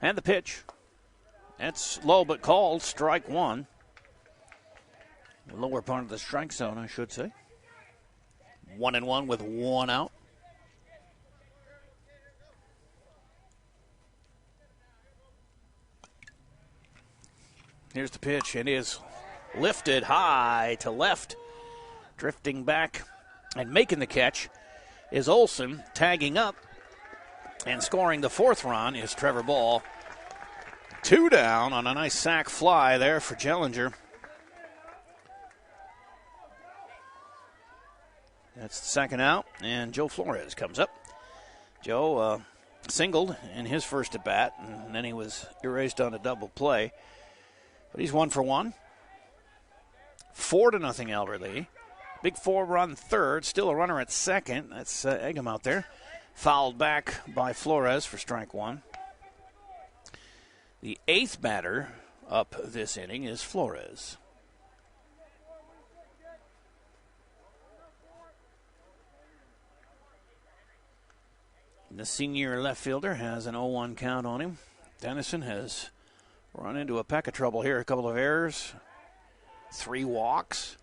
And the pitch. That's low but called. Strike 1. The lower part of the strike zone, I should say. 1-1 with 1 out. Here's the pitch. It is lifted high to left. Drifting back and making the catch is Olson. Tagging up and scoring the 4th run is Trevor Ball. 2 down on a nice sac fly there for Jellinger. That's the second out, and Joe Flores comes up. Joe singled in his first at bat, and then he was erased on a double play. But he's 1 for 1. 4-0 Albertlee. Big 4-run third. Still a runner at second. That's Eggum out there. Fouled back by Flores for strike 1. The 8th batter up this inning is Flores. The senior left fielder has an 0-1 count on him. Dennison has run into a peck of trouble here. A couple of errors, 3 walks,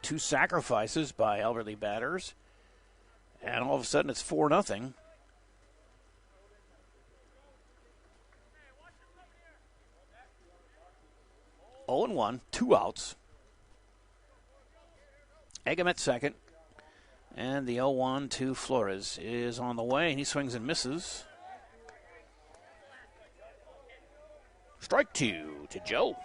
2 sacrifices by Albertlee batters. And all of a sudden it's 4-0. Oh and 1, 2 outs. Eggum at second. And the 0-1 to Flores is on the way, and he swings and misses. Strike 2 to Joe.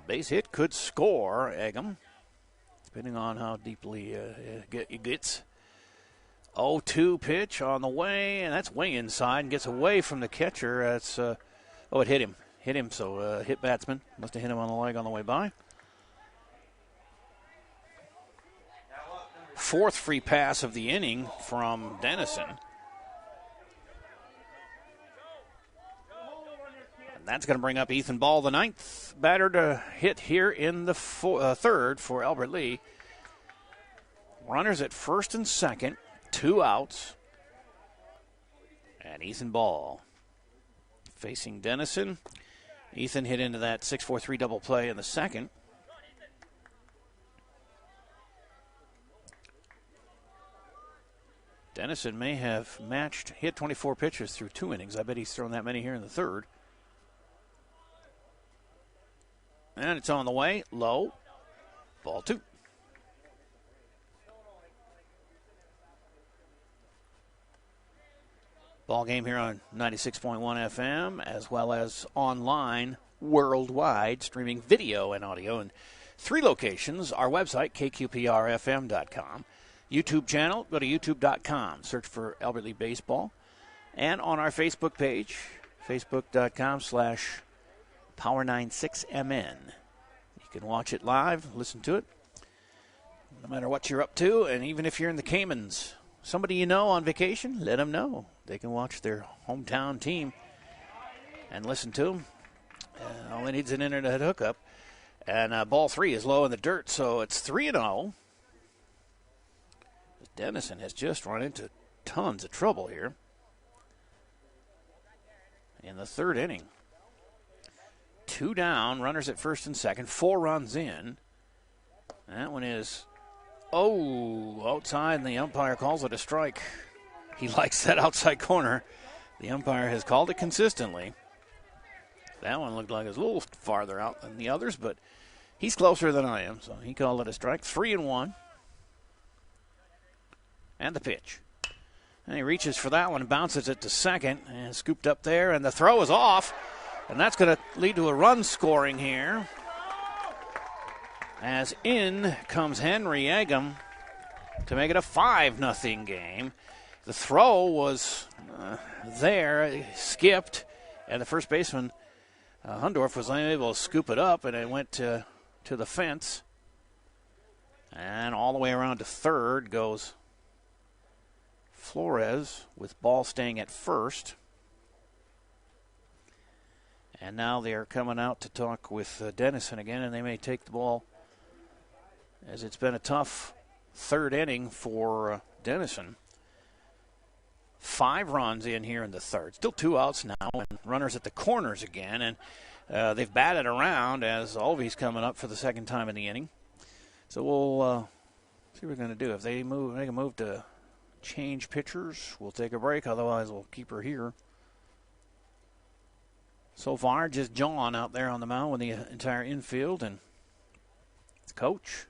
Base hit could score Eggum, depending on how deeply it gets. 0-2 pitch on the way, and that's way inside and gets away from the catcher. That's it hit him. Hit him, so hit batsman. Must have hit him on the leg on the way by. 4th free pass of the inning from Dennison. And that's going to bring up Ethan Ball, the 9th batter to hit here in the third for Albertlee. Runners at first and second, 2 outs. And Ethan Ball facing Dennison. Ethan hit into that 6-4-3 double play in the second. Dennison may have hit 24 pitches through 2 innings. I bet he's thrown that many here in the third. And it's on the way, low, ball 2. Ball game here on 96.1 FM, as well as online worldwide, streaming video and audio in 3 locations. Our website, kqprfm.com. YouTube channel, go to youtube.com, search for Albertlee Baseball. And on our Facebook page, facebook.com/Power96MN. You can watch it live, listen to it, no matter what you're up to. And even if you're in the Caymans, somebody you know on vacation, let them know. They can watch their hometown team and listen to them. All they need is an internet hookup. And ball 3 is low in the dirt, so it's 3-0. Dennison has just run into tons of trouble here in the third inning. 2 down, runners at first and second, 4 runs in. That one is outside, and the umpire calls it a strike. He likes that outside corner. The umpire has called it consistently. That one looked like it was a little farther out than the others, but he's closer than I am, so he called it a strike. 3-1. And the pitch. And he reaches for that one, bounces it to second, and scooped up there, and the throw is off. And that's going to lead to a run scoring here. As in comes Henry Eggum to make it a 5-0 game. The throw was there, skipped, and the first baseman, Hundorf, was unable to scoop it up, and it went to the fence. And all the way around to third goes Flores with ball staying at first. And now they're coming out to talk with Dennison again, and they may take the ball, as it's been a tough third inning for Dennison. 5 runs in here in the third. Still 2 outs now, and runners at the corners again. And they've batted around as Alvey's coming up for the second time in the inning. So we'll see what we're going to do. If they make a move to change pitchers, we'll take a break. Otherwise, we'll keep her here. So far, just John out there on the mound with the entire infield and the coach.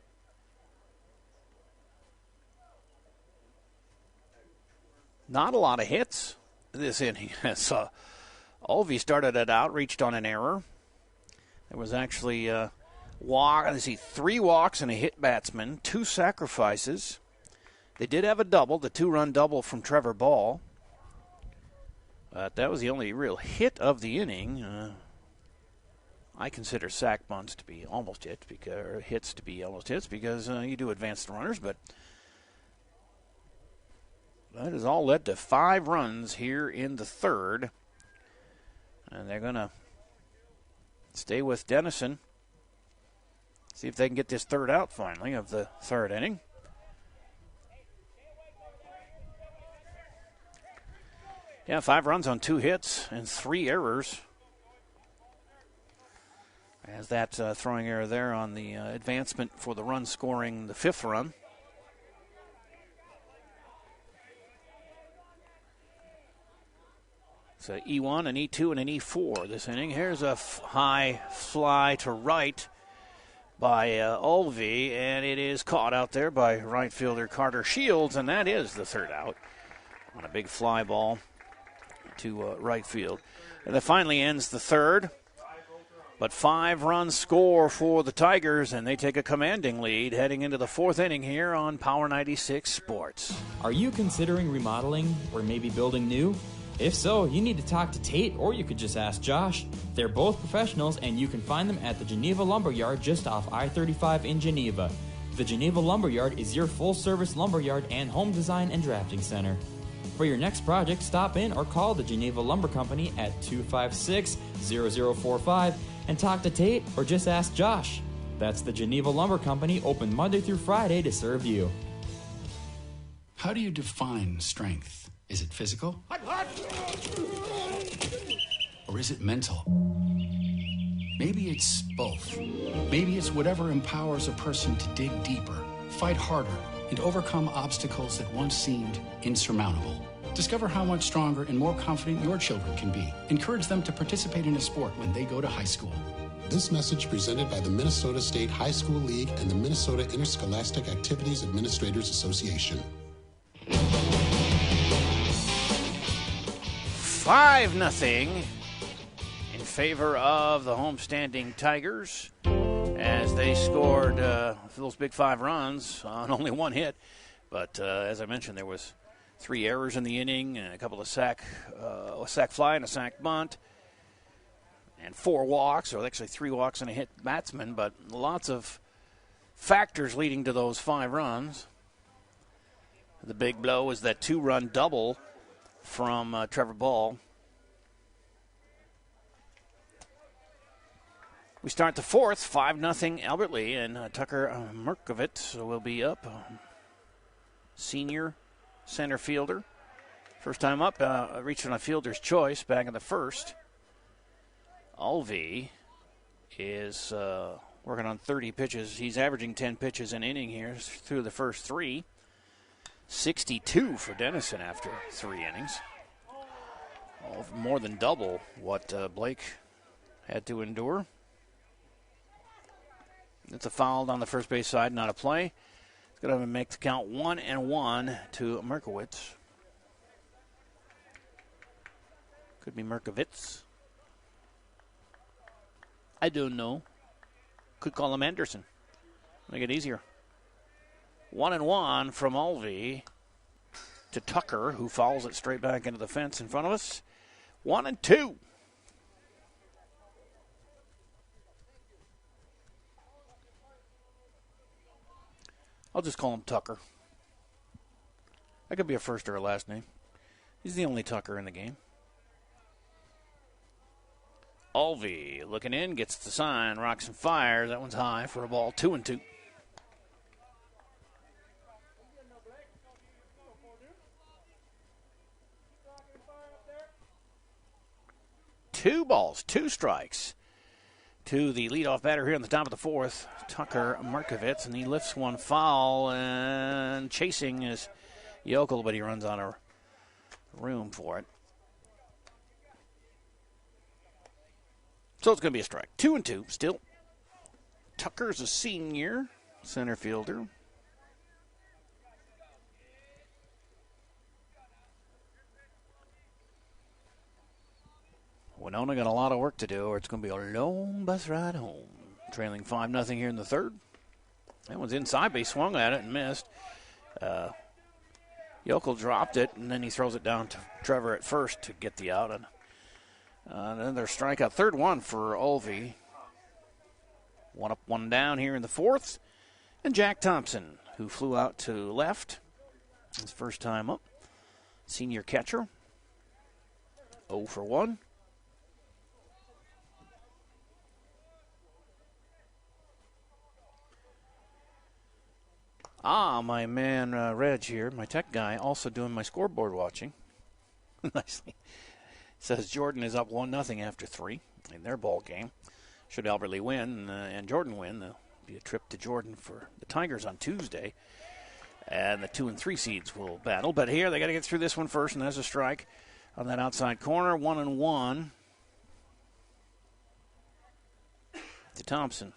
Not a lot of hits this inning. So Alvey started it out, reached on an error. There was actually a walk. Let's see, 3 walks and a hit batsman, 2 sacrifices. They did have a double, the 2-run double from Trevor Ball. But that was the only real hit of the inning. I consider sack bunts to be almost hits, or hits to be almost hits, because you do advance the runners, but that has all led to 5 runs here in the third. And they're going to stay with Dennison. See if they can get this third out finally of the third inning. Yeah, 5 runs on 2 hits and 3 errors. As that throwing error there on the advancement for the run scoring the 5th run. It's an E1, an E2, and an E4 this inning. Here's a high fly to right by Alvey, and it is caught out there by right fielder Carter Shields, and that is the third out on a big fly ball to right field. And that finally ends the third. But 5 runs score for the Tigers, and they take a commanding lead heading into the 4th inning here on Power 96 Sports. Are you considering remodeling or maybe building new? If so, you need to talk to Tate, or you could just ask Josh. They're both professionals, and you can find them at the Geneva Lumberyard just off I-35 in Geneva. The Geneva Lumberyard is your full-service lumberyard and home design and drafting center. For your next project, stop in or call the Geneva Lumber Company at 256-0045 and talk to Tate, or just ask Josh. That's the Geneva Lumber Company, open Monday through Friday to serve you. How do you define strength? Is it physical? Or is it mental? Maybe it's both. Maybe it's whatever empowers a person to dig deeper, fight harder, and overcome obstacles that once seemed insurmountable. Discover how much stronger and more confident your children can be. Encourage them to participate in a sport when they go to high school. This message presented by the Minnesota State High School League and the Minnesota Interscholastic Activities Administrators Association. 5-0 in favor of the homestanding Tigers, as they scored those big 5 runs on only 1 hit. But as I mentioned, there was 3 errors in the inning, and a couple of sack fly and a sack bunt, and 4 walks, or actually 3 walks and a hit batsman, but lots of factors leading to those 5 runs. The big blow was that 2-run double from Trevor Ball. We start the 4th, 5-0 Albert Lee, and Tucker Merkovitz will be up. Senior center fielder. First time up, reaching a fielder's choice back in the 1st. Alvey is working on 30 pitches. He's averaging 10 pitches an inning here through the first 3. 62 for Dennison after 3 innings. More than double what Blake had to endure. It's a foul on the first base side, not a play. It's going to make the count 1-1 to Merkowitz. Could be Merkowitz. I don't know. Could call him Anderson. Make it easier. 1-1 from Alvey to Tucker, who fouls it straight back into the fence in front of us. 1-2. I'll just call him Tucker. That could be a first or a last name. He's the only Tucker in the game. Alvey looking in, gets the sign, rocks and fires. That one's high for a ball. 2-2. Two balls, 2 strikes to the leadoff batter here in the top of the 4th, Tucker Markovitz, and he lifts one foul, and chasing is Yokel, but he runs out of room for it. So it's going to be a strike. 2-2 still. Tucker's a senior center fielder. Winona got a lot of work to do, or it's going to be a long bus ride home. Trailing 5-0 here in the 3rd. That one's inside, but he swung at it and missed. Yokel dropped it, and then he throws it down to Trevor at first to get the out. And another strikeout. 3rd one for Olvey. 1 up, 1 down here in the 4th. And Jack Thompson, who flew out to left. His first time up. Senior catcher. 0 for 1. My man Reg here, my tech guy, also doing my scoreboard watching. Nicely. Says Jordan is up 1-0 after 3 in their ball game. Should Albert Lee win and Jordan win, there'll be a trip to Jordan for the Tigers on Tuesday. And the 2 and 3 seeds will battle. But here, they got to get through this one first, and there's a strike on that outside corner. 1-1 to Thompson.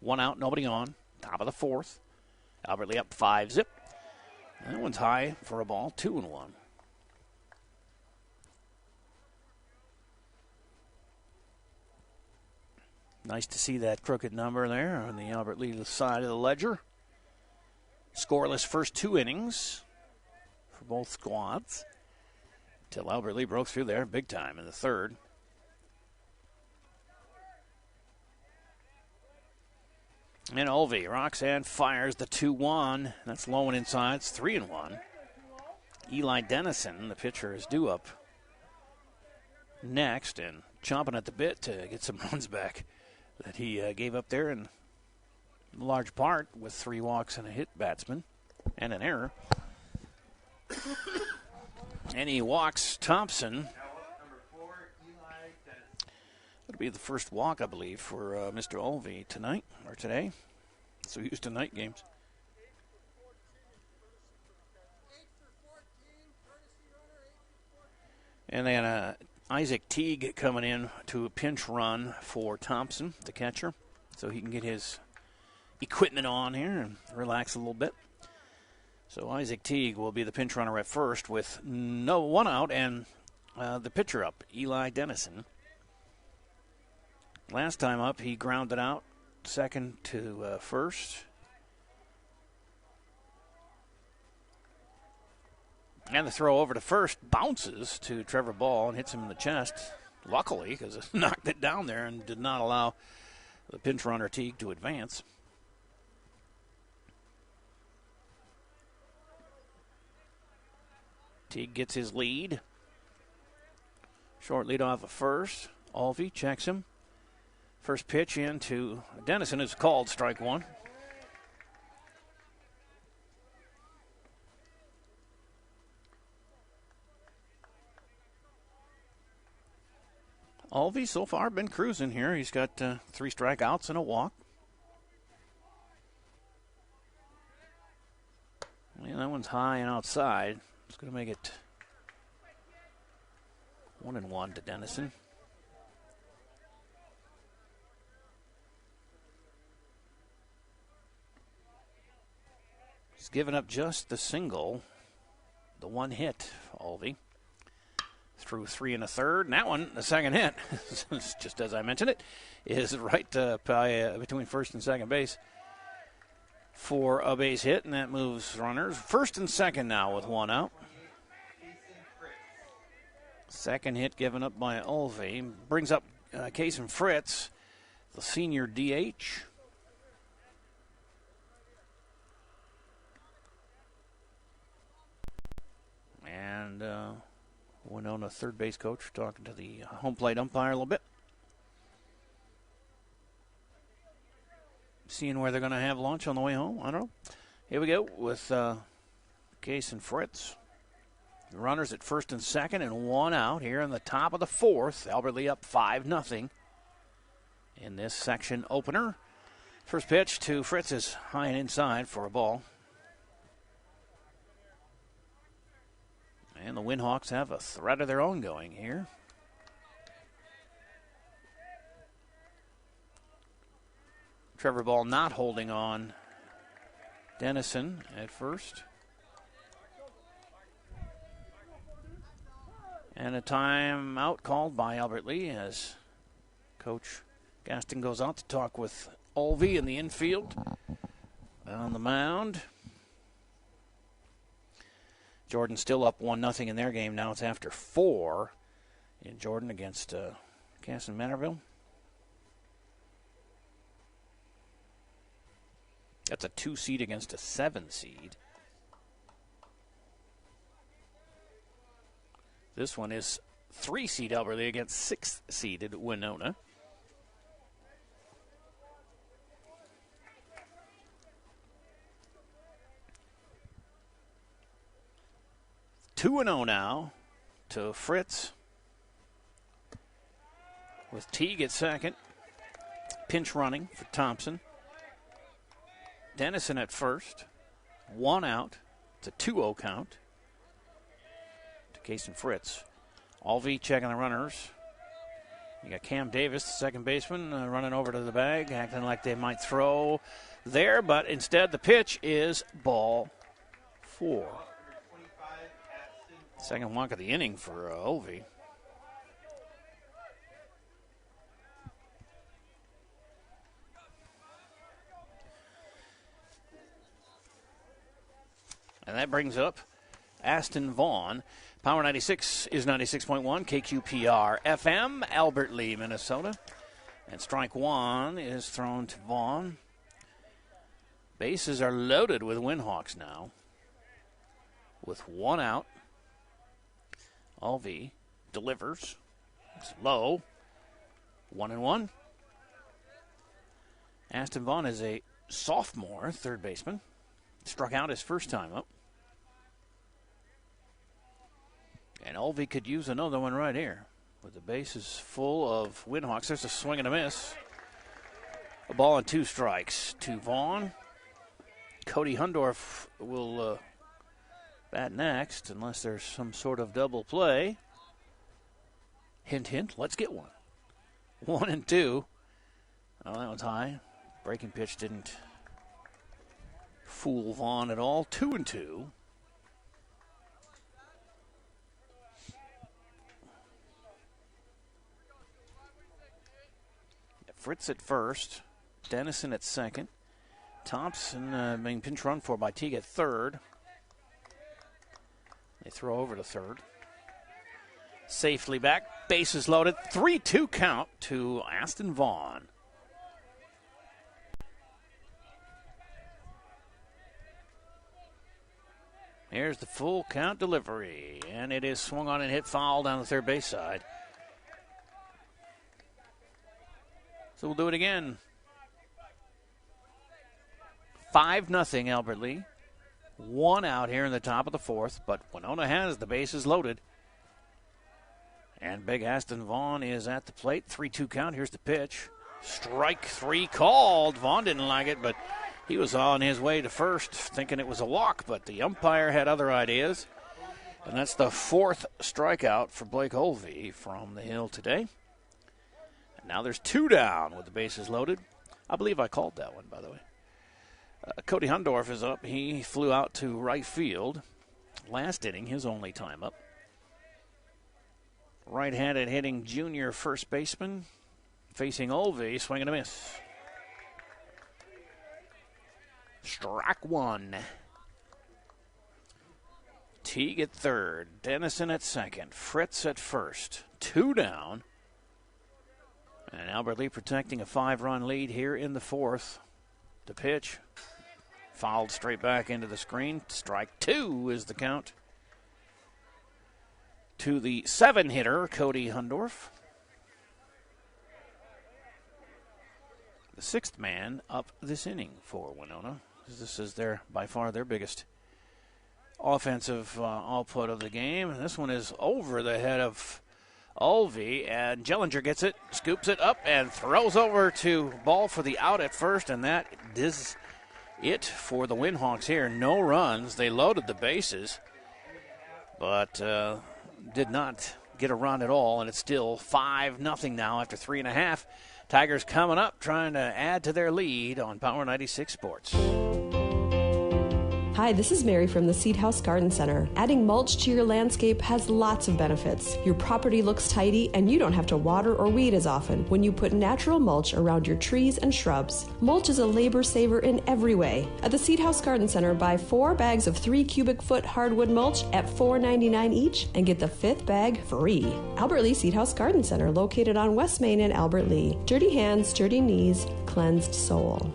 1 out, nobody on. Top of the 4th. Albert Lee up 5-0. That one's high for a ball. 2-1. Nice to see that crooked number there on the Albert Lee side of the ledger. Scoreless first 2 innings for both squads until Albert Lee broke through there big time in the 3rd. And Olvey rocks and fires the 2-1. That's low and inside. It's 3-1. Eli Dennison, the pitcher, is due up next and chomping at the bit to get some runs back that he gave up there in large part with 3 walks and a hit batsman and an error. And he walks Thompson. That'll be the first walk, I believe, for Mr. Olvey tonight or today. So used to night games. And then Isaac Teague coming in to a pinch run for Thompson, the catcher, so he can get his equipment on here and relax a little bit. So Isaac Teague will be the pinch runner at first with 1 out and the pitcher up, Eli Dennison. Last time up, he grounded out second to first. And the throw over to first bounces to Trevor Ball and hits him in the chest, luckily, because it knocked it down there and did not allow the pinch runner Teague to advance. Teague gets his lead. Short lead off of first. Alvey checks him. First pitch into Dennison is called strike 1. Alvey so far been cruising here. He's got 3 strikeouts and a walk. Yeah, that one's high and outside. It's going to make it 1-1 to Dennison. He's given up just the single, the one hit, Alvey. Through 3 1/3. And that one, the second hit, just as I mentioned it, is right between first and second base for a base hit, and that moves runners first and second now with one out. Second hit given up by Alvey. Brings up Kason Fritz, the senior DH. And Winona, third base coach, talking to the home plate umpire a little bit. Seeing where they're going to have lunch on the way home. I don't know. Here we go with Kason Fritz. Runners at first and second and one out here in the top of the fourth. Albert Lee up 5-0 in this section opener. First pitch to Fritz is high and inside for a ball. And the Winhawks have a threat of their own going here. Trevor Ball not holding on Dennison at first. And a timeout called by Albert Lee as Coach Gaston goes out to talk with Alvey in the infield. On the mound, Jordan still up 1-0 in their game. Now it's after 4 in Jordan against Casson Manorville. That's a 2 seed against a 7 seed. This one is 3 seed Albert Lee against 6 seeded Winona. Two 2-0 now to Fritz with Teague at second. Pinch running for Thompson. Dennison at first. 1 out. It's a 2-0 count to Kason Fritz. Alvey checking the runners. You got Cam Davis, the second baseman, running over to the bag, acting like they might throw there, but instead the pitch is ball 4. Second walk of the inning for Alvey. And that brings up Aston Vaughn. Power 96 is 96.1, KQPR FM, Albert Lee, Minnesota. And strike one is thrown to Vaughn. Bases are loaded with Winhawks now. With 1 out. Alvey delivers. It's low. 1-1. Aston Vaughn is a sophomore third baseman. Struck out his first time up. And Alvey could use another one right here. With the bases full of Winhawks. There's a swing and a miss. A ball and 2 strikes to Vaughn. Cody Hundorf will bat next unless there's some sort of double play. Hint, hint, let's get one. 1-2. Oh, that one's high. Breaking pitch didn't fool Vaughn at all. 2-2. Fritz at first. Dennison at second. Thompson being pinch run for by Teague at third. They throw over to third. Safely back. Bases loaded. 3-2 count to Aston Vaughn. Here's the full count delivery. And it is swung on and hit foul down the third base side. So we'll do it again. 5-0 Albert Lee. 1 out here in the top of the fourth, but Winona has the bases loaded. And big Aston Vaughn is at the plate. 3-2 count. Here's the pitch. Strike 3 called. Vaughn didn't like it, but He was on his way to first, thinking it was a walk, but the umpire had other ideas. And that's the 4th strikeout for Blake Olvey from the hill today. And now there's 2 down with the bases loaded. I believe I called that one, by the way. Cody Hundorf is up. He flew out to right field. Last inning, his only time up. Right-handed hitting junior first baseman. Facing Olvey, swing and a miss. Strike 1. Teague at third. Dennison at second. Fritz at first. 2 down. And Albert Lee protecting a 5-run lead here in the 4th. The pitch. Fouled straight back into the screen. Strike 2 is the count. To the 7-hitter, Cody Hundorf. The 6th man up this inning for Winona. This is by far their biggest offensive output of the game. And this one is over the head of Olvey, and Jellinger gets it, scoops it up, and throws over to Ball for the out at first, and that is it for the Winhawks here. No runs. They loaded the bases, but did not get a run at all, and it's still 5-0 now after 3.5. Tigers coming up, trying to add to their lead on Power 96 Sports. Hi, this is Mary from the Seed House Garden Center. Adding mulch to your landscape has lots of benefits. Your property looks tidy and you don't have to water or weed as often when you put natural mulch around your trees and shrubs. Mulch is a labor saver in every way. At the Seed House Garden Center, buy 4 bags of 3 cubic foot hardwood mulch at $4.99 each and get the 5th bag free. Albert Lee Seed House Garden Center, located on West Main in Albert Lee. Dirty hands, dirty knees, cleansed soul.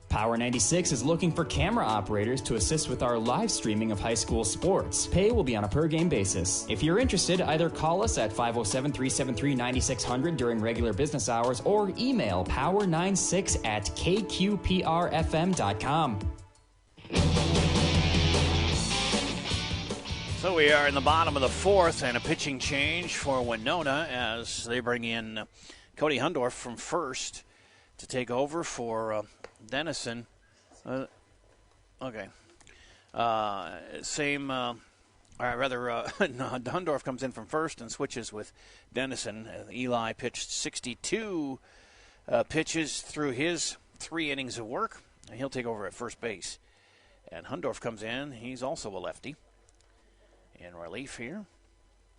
Power 96 is looking for camera operators to assist with our live streaming of high school sports. Pay will be on a per-game basis. If you're interested, either call us at 507-373-9600 during regular business hours or email power96@kqprfm.com. So we are in the bottom of the 4th, and a pitching change for Winona as they bring in Cody Hundorf from first to take over for Dennison. Hundorf comes in from first and switches with Dennison. Eli pitched 62 pitches through his 3 innings of work. He'll take over at first base. And Hundorf comes in. He's also a lefty. In relief here,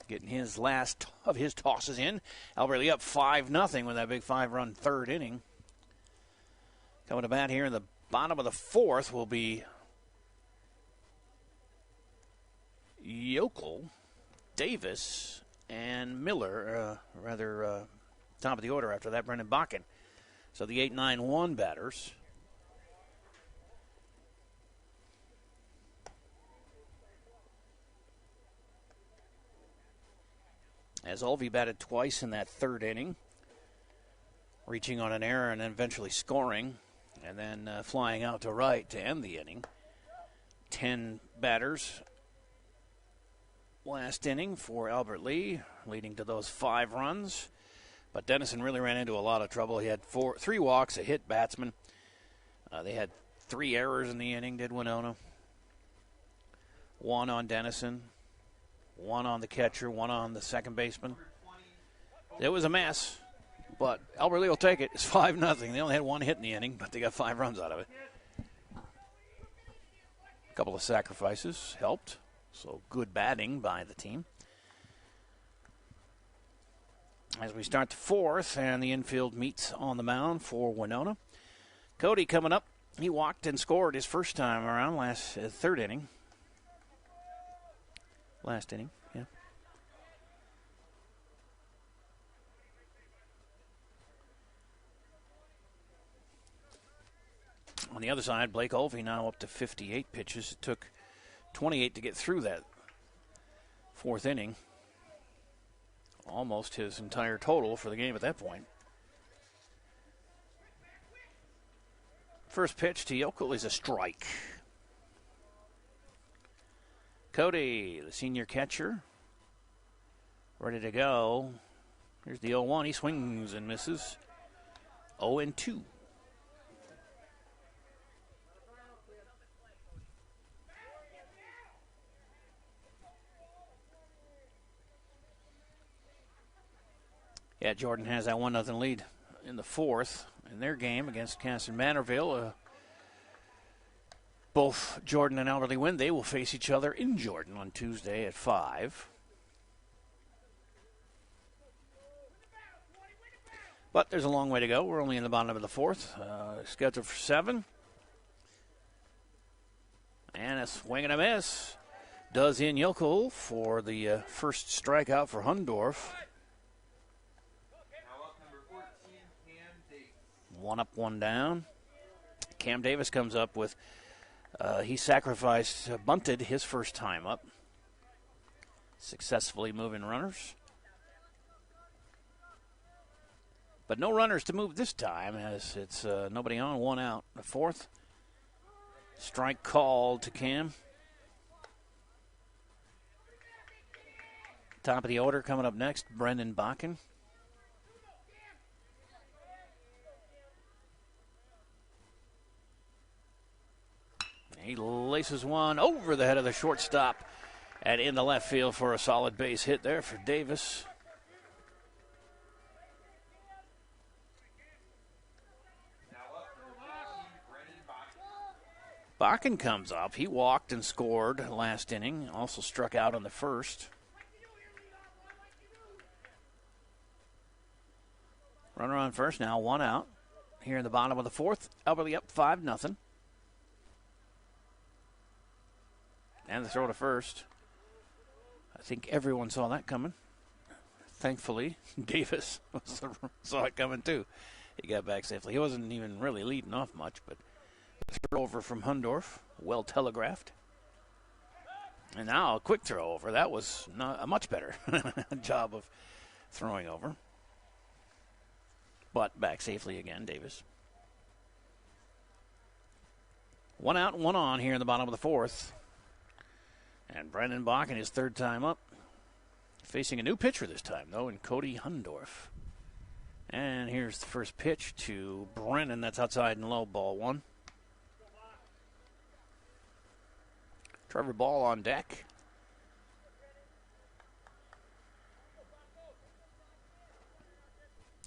getting his last of his tosses in. Albert Lee up 5-0 with that big 5-run 3rd inning. Coming to bat here in the bottom of the 4th will be Yokel, Davis, and Miller. Top of the order after that, Brendan Bakken. So the 8-9-1 batters. As Olvey batted twice in that 3rd inning, reaching on an error and then eventually scoring, and then flying out to right to end the inning. 10 batters last inning for Albert Lee, leading to those 5 runs. But Dennison really ran into a lot of trouble. He had 3 walks, a hit batsman. They had 3 errors in the inning, did Winona. 1 on Dennison, 1 on the catcher, 1 on the second baseman. It was a mess. But Albert Lee will take it. It's 5-0. They only had 1 hit in the inning, but they got 5 runs out of it. A couple of sacrifices helped. So good batting by the team. As we start the 4th, and the infield meets on the mound for Winona. Cody coming up. He walked and scored his first time around last 3rd inning. Last inning, yeah. On the other side, Blake Olvey now up to 58 pitches. It took 28 to get through that 4th inning. Almost his entire total for the game at that point. First pitch to Yokel is a strike. Cody, the senior catcher, ready to go. Here's the 0-1. He swings and misses. 0-2. Yeah, Jordan has that 1-0 lead in the fourth in their game against Casson Manorville. Both Jordan and Alberley win. They will face each other in Jordan on Tuesday at 5. But there's a long way to go. We're only in the bottom of the fourth. Scheduled for 7. And a swing and a miss. Does in Yokel for the first strikeout for Hundorf. 1 up, 1 down. Cam Davis comes up with, he bunted his first time up. Successfully moving runners. But no runners to move this time as it's nobody on, 1 out. The fourth. Strike called to Cam. Top of the order coming up next, Brendan Bakken. He laces one over the head of the shortstop and in the left field for a solid base hit there for Davis. Bakken comes up. He walked and scored last inning. Also struck out on the first. Runner on first now, 1 out. Here in the bottom of the fourth, Alberley up 5-0. And the throw to first. I think everyone saw that coming. Thankfully, Davis saw it coming too. He got back safely. He wasn't even really leading off much, but throw over from Hundorf, well telegraphed. And now a quick throw over. That was not a much better job of throwing over. But back safely again, Davis. 1 out, 1 on here in the bottom of the fourth. And Brendan Bakken, his third time up. Facing a new pitcher this time, though, in Cody Hundorf. And here's the first pitch to Brennan. That's outside and low, ball 1. Trevor Ball on deck.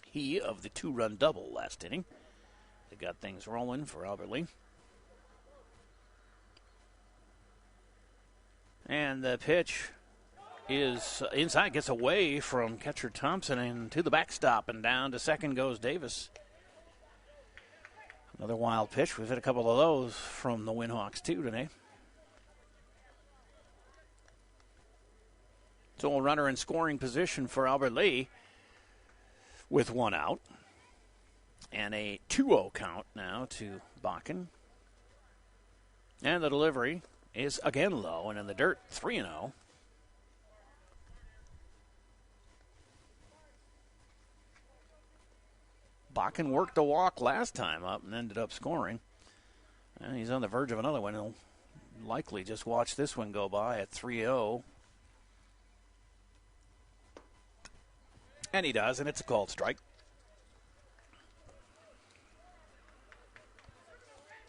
He of the 2-run double last inning. They got things rolling for Alberley. And the pitch is inside, gets away from catcher Thompson and to the backstop, and down to second goes Davis. Another wild pitch. We've had a couple of those from the Winhawks too today. So a runner in scoring position for Alberley with 1 out. And a 2-0 count now to Bakken. And the delivery is again low and in the dirt, 3-0. Bakken worked the walk last time up and ended up scoring. And he's on the verge of another one. He'll likely just watch this one go by at 3-0. And he does, and it's a called strike.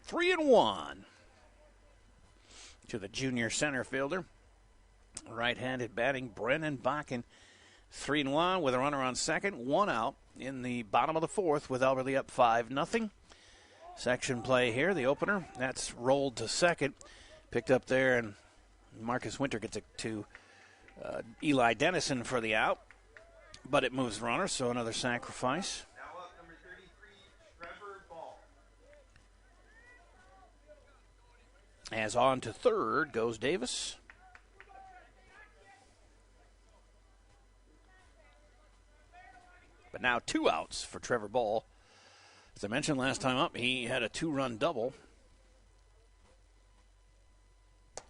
3-1 to the junior center fielder. Right-handed batting, Brennan Bakken. 3-1 with a runner on second. 1 out in the bottom of the fourth with Alberley up 5-0. Section play here, the opener. That's rolled to second. Picked up there, and Marcus Winter gets it to Eli Dennison for the out. But it moves runner, so another sacrifice. Now up, number 33, Trevor Ball. As on to third goes Davis. But now 2 outs for Trevor Ball. As I mentioned last time up, he had a 2-run double.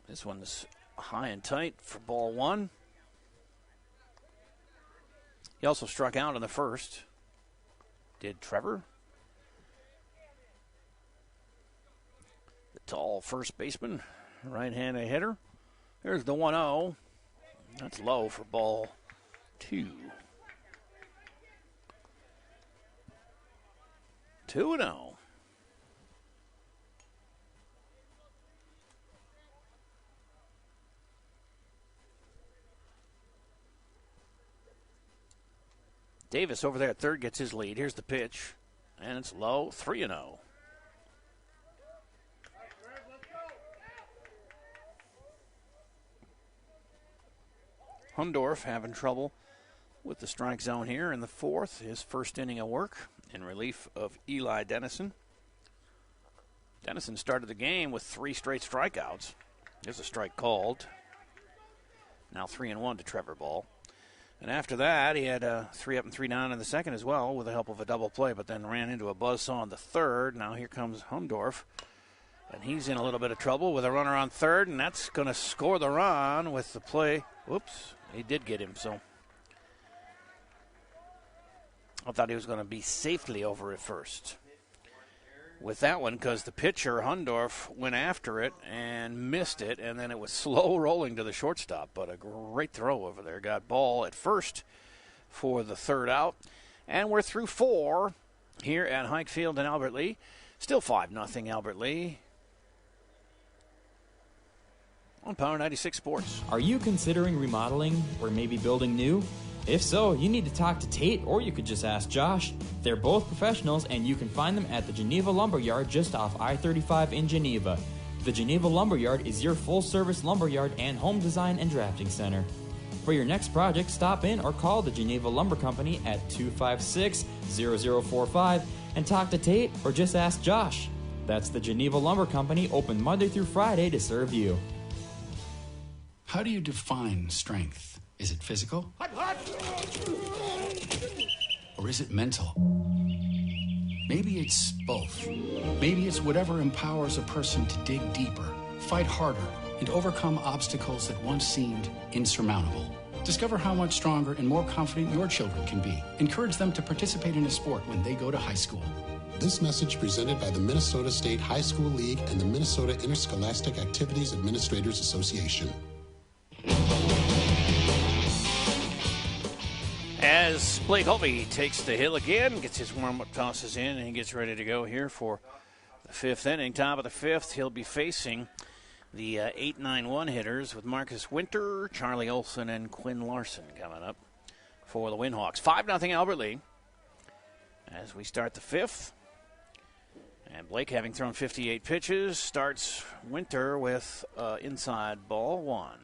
This one's high and tight for ball 1. He also struck out in the first. Did Trevor? The tall first baseman, right-handed hitter. There's the 1-0. That's low for ball 2. 2-0. Davis over there at third gets his lead. Here's the pitch, and it's low, 3-0. Hundorf having trouble with the strike zone here in the fourth. His first inning of work in relief of Eli Dennison. Dennison started the game with 3 straight strikeouts. There's a strike called. Now 3-1 to Trevor Ball. And after that, he had 3 up and 3 down in the second as well with the help of a double play, but then ran into a buzzsaw in the third. Now here comes Hundorf. And he's in a little bit of trouble with a runner on third, and that's going to score the run with the play. Whoops, he did get him, so I thought he was going to be safely over at first with that one because the pitcher, Hundorf, went after it and missed it, and then it was slow rolling to the shortstop, but a great throw over there. Got Ball at first for the third out, and we're through 4 here at Hayek Field in Albert Lea. Still 5-0 Albert Lea. On Power 96 Sports. Are you considering remodeling or maybe building new? If so, you need to talk to Tate, or you could just ask Josh. They're both professionals, and you can find them at the Geneva Lumberyard just off I-35 in Geneva. The Geneva Lumberyard is your full-service lumberyard and home design and drafting center. For your next project, stop in or call the Geneva Lumber Company at 256-0045 and talk to Tate, or just ask Josh. That's the Geneva Lumber Company, open Monday through Friday to serve you. How do you define strength? Is it physical? Or is it mental? Maybe it's both. Maybe it's whatever empowers a person to dig deeper, fight harder, and overcome obstacles that once seemed insurmountable. Discover how much stronger and more confident your children can be. Encourage them to participate in a sport when they go to high school. This message presented by the Minnesota State High School League and the Minnesota Interscholastic Activities Administrators Association. As Blake Hovey takes the hill again, gets his warm-up tosses in, and he gets ready to go here for the 5th inning. Top of the 5th, he'll be facing the 8-9-1 hitters with Marcus Winter, Charlie Olson, and Quinn Larson coming up for the Winhawks. 5-0 Albert Lea as we start the 5th. And Blake, having thrown 58 pitches, starts Winter with inside ball 1.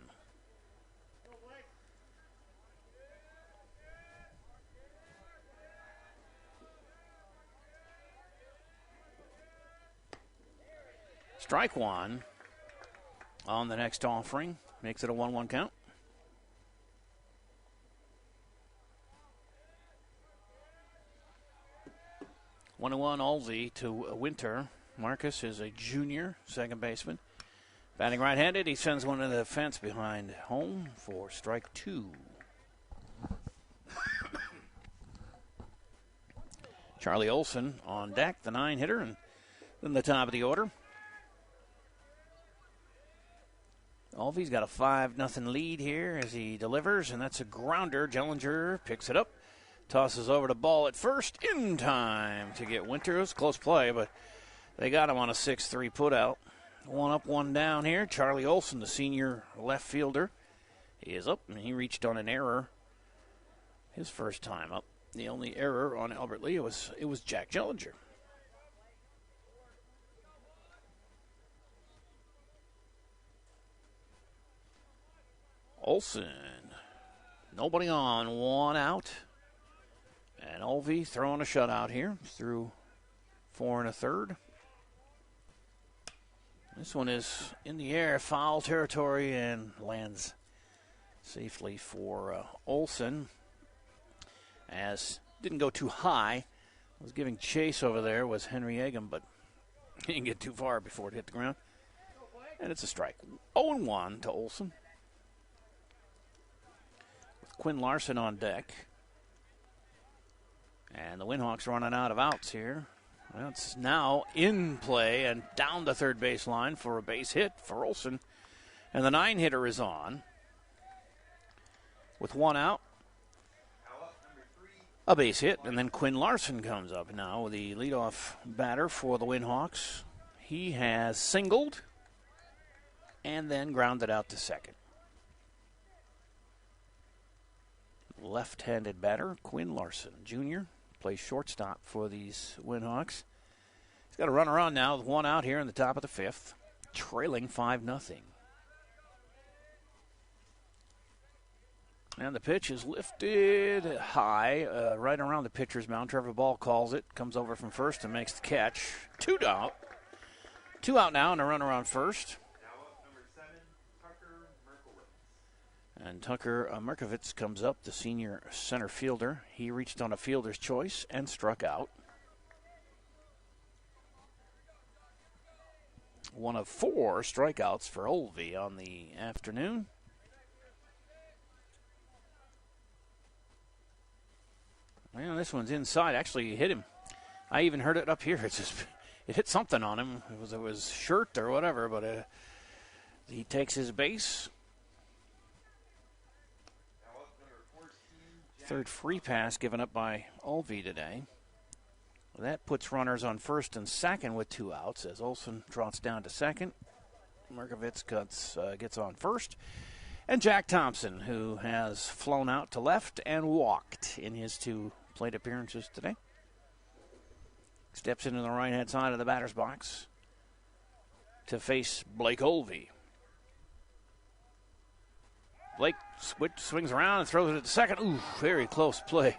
Strike 1 on the next offering. Makes it a 1-1 count. One and 1 Olsey to Winter. Marcus is a junior second baseman. Batting right-handed, he sends one to the fence behind home for strike 2. Charlie Olson on deck, the 9-hitter, and then the top of the order. Alvey's got a 5-0 lead here as he delivers, and that's a grounder. Jellinger picks it up, tosses over to Ball at first, in time to get Winter. It was a close play, but they got him on a 6-3 putout. 1 up, 1 down here. Charlie Olson, the senior left fielder, he is up, and he reached on an error his first time up. The only error on Albert Lea was Jack Jellinger. Olson, nobody on, 1 out. And Olvey throwing a shutout here through 4 1/3. This one is in the air, foul territory, and lands safely for Olson. As didn't go too high. Was giving chase over there was Henry Egan, but he didn't get too far before it hit the ground. And it's a strike. 0-1 to Olson. Quinn Larson on deck. And the Winhawks running out of outs here. Well, it's now in play and down the third baseline for a base hit for Olson. And the 9-hitter is on. With 1 out. A base hit, and then Quinn Larson comes up now, the leadoff batter for the Winhawks. He has singled and then grounded out to second. left-handed batter, Quinn Larson Jr., plays shortstop for these Winhawks. He's got a runner on now with one out here in the top of the fifth, trailing 5-0. And the pitch is lifted high, right around the pitcher's mound. Trevor Ball calls it, comes over from first and makes the catch. Two out. Two out now and a runner on first. Now up number 7, Tucker Merkowitz. And Tucker Merkowitz comes up, the senior center fielder. He reached on a fielder's choice and struck out. One of 4 strikeouts for Olvey on the afternoon. Well, this one's inside. Actually, hit him. I even heard it up here. It hit something on him. It was shirt or whatever, but he takes his base. Third free pass given up by Olvey today. That puts runners on first and second with 2 outs as Olson trots down to second. Merkowitz gets on first. And Jack Thompson, who has flown out to left and walked in his 2 plate appearances today, steps into the right-hand side of the batter's box to face Blake Olvey. Blake swings around and throws it at the second. Ooh, very close play.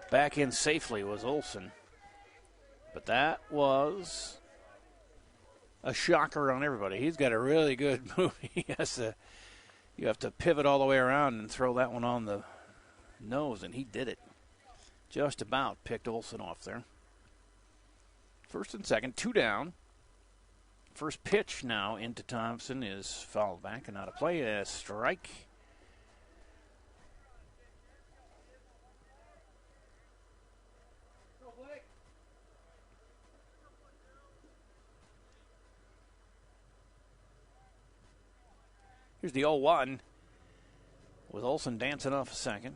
Back in safely was Olson. But that was a shocker on everybody. He's got a really good move. You have to pivot all the way around and throw that one on the nose, and he did it. Just about picked Olson off there. First and second, 2 down. First pitch now into Thompson is fouled back and out of play. A strike. Here's the 0-1 with Olson dancing off a second.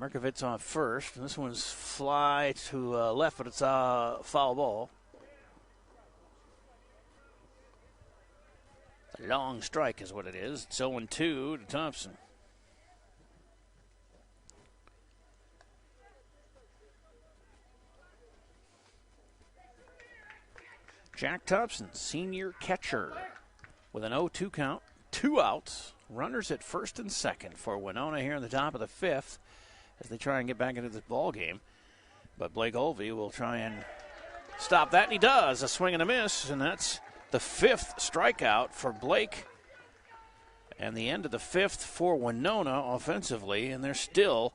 Merkowitz on first, and this one's fly to left, but it's a foul ball. A long strike is what it is. It's 0-2 to Thompson. Jack Thompson, senior catcher, with an 0-2 count, 2 outs, runners at first and second for Winona here in the top of the fifth as they try and get back into this ball game. But Blake Olvey will try and stop that, and he does. A swing and a miss, and that's the 5th strikeout for Blake. And the end of the 5th for Winona offensively, and they're still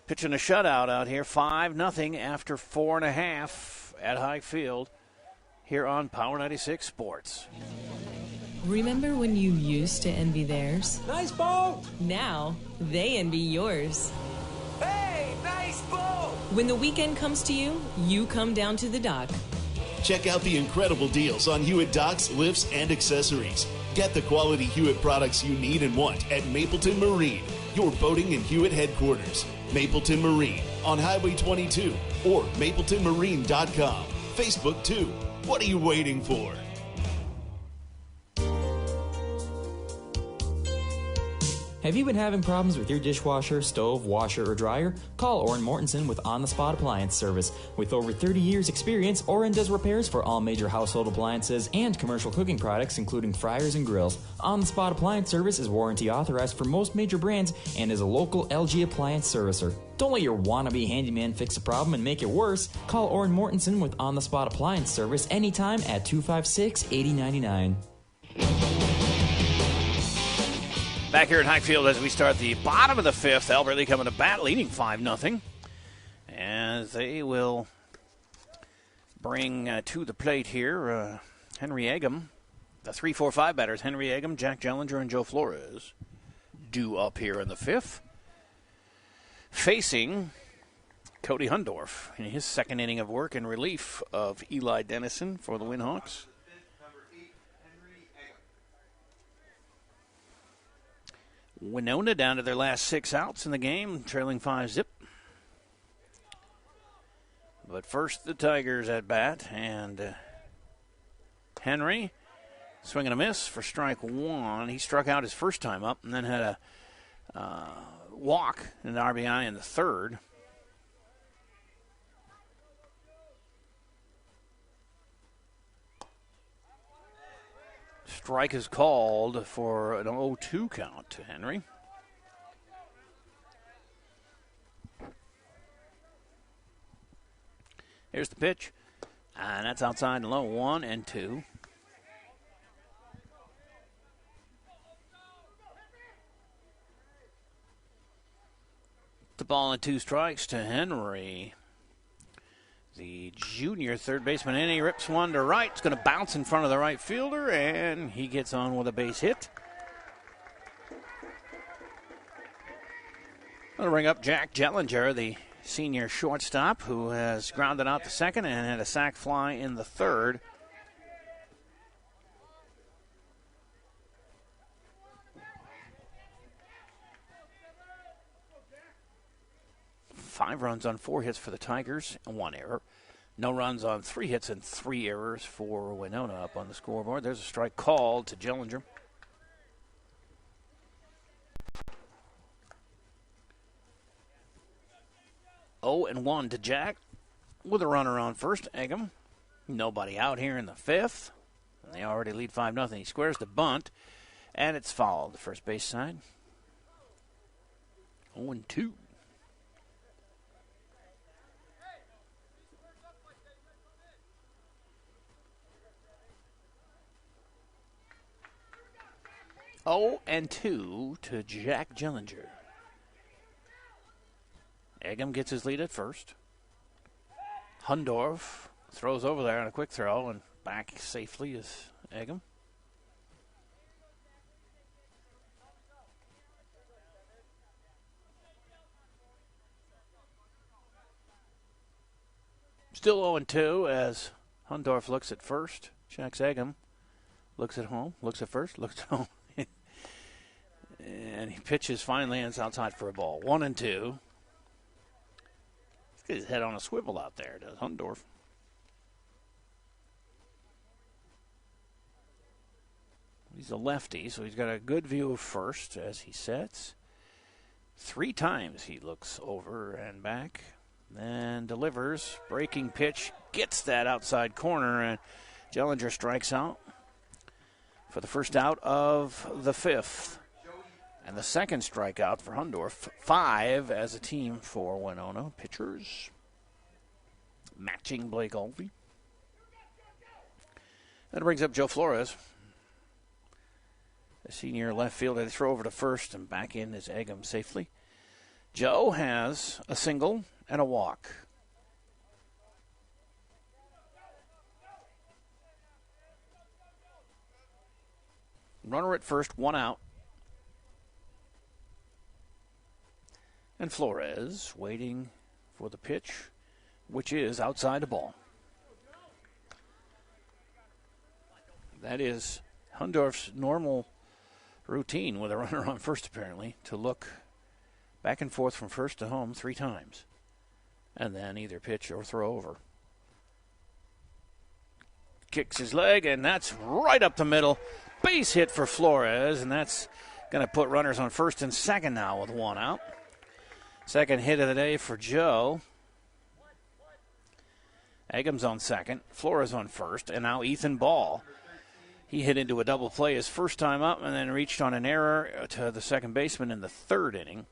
pitching a shutout out here, 5-0 after 4.5 at Hayek Field here on Power 96 Sports. Remember when you used to envy theirs? Nice boat! Now, they envy yours. Hey, nice boat! When the weekend comes to you, you come down to the dock. Check out the incredible deals on Hewitt docks, lifts, and accessories. Get the quality Hewitt products you need and want at Mapleton Marine, your boating and Hewitt headquarters. Mapleton Marine on Highway 22 or mapletonmarine.com. Facebook too. What are you waiting for? Have you been having problems with your dishwasher, stove, washer, or dryer? Call Orrin Mortensen with On the Spot Appliance Service. With over 30 years experience, Orrin does repairs for all major household appliances and commercial cooking products, including fryers and grills. On the Spot Appliance Service is warranty authorized for most major brands and is a local LG appliance servicer. Don't let your wannabe handyman fix a problem and make it worse. Call Orrin Mortensen with On the Spot Appliance Service anytime at 256-8099. Back here at Hayek Field as we start the bottom of the 5th, Albertley coming to bat, leading 5-0. As they will bring to the plate here Henry Eggum. The 3-4-5 batters, Henry Eggum, Jack Jellinger, and Joe Flores, due up here in the 5th. Facing Cody Hundorf in his second inning of work in relief of Eli Dennison for the Winhawks. Winona down to their last 6 outs in the game, trailing 5-0. But first, the Tigers at bat, and Henry swinging a miss for strike 1. He struck out his first time up and then had a walk, an RBI in the third. Strike is called for an 0-2 count to Henry. Here's the pitch, and that's outside and low, 1-2. The ball and 2 strikes to Henry. The junior third baseman, and he rips one to right. It's going to bounce in front of the right fielder, and he gets on with a base hit. Going to bring up Jack Jellinger, the senior shortstop, who has grounded out the second and had a sac fly in the third. Five runs on 4 hits for the Tigers and 1 error. No runs on 3 hits and 3 errors for Winona up on the scoreboard. There's a strike called to Jellinger. Oh, and 1 to Jack with a runner on first. Eggum. Nobody out here in the 5th. And they already lead 5-0. He squares the bunt, and it's fouled. The first base side. 0-2. Oh, and 2 to Jack Jellinger. Eggum gets his lead at first. Hundorf throws over there on a quick throw, and back safely is Eggum. Still 0-2 as Hundorf looks at first, checks Eggum, looks at home, looks at first, looks at home. And he pitches, finally lands outside for a ball. 1-2. He's got his head on a swivel out there, does Hundorf. He's a lefty, so he's got a good view of first as he sets. 3 times he looks over and back, then delivers. Breaking pitch, gets that outside corner, and Jellinger strikes out for the first out of the 5th. And the second strikeout for Hundorf. 5 as a team for Winona. Pitchers matching Blake Olvey. That brings up Joe Flores. The senior left fielder. They throw over to first, and back in is Eggum safely. Joe has a single and a walk. Runner at first, 1 out. And Flores waiting for the pitch, which is outside the ball. That is Hundorf's normal routine with a runner on first, apparently, to look back and forth from first to home 3 times, and then either pitch or throw over. Kicks his leg, and that's right up the middle. Base hit for Flores, and that's going to put runners on first and second now with 1 out. Second hit of the day for Joe. Eggum's on second, Flores on first, and now Ethan Ball. He hit into a double play his first time up and then reached on an error to the second baseman in the 3rd inning.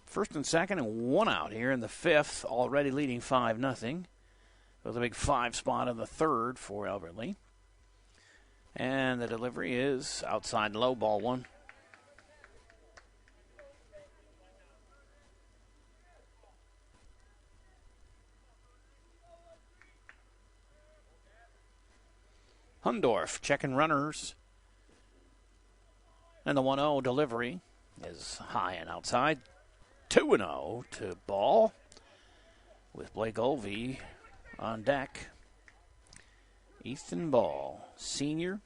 First and second and 1 out here in the 5th, already leading 5-0. With a big 5 spot in the 3rd for Albert Lee. And the delivery is outside low, ball 1. Hundorf checking runners. And the 1-0 delivery is high and outside. 2-0 to Ball with Blake Olvey on deck. Ethan Ball, senior,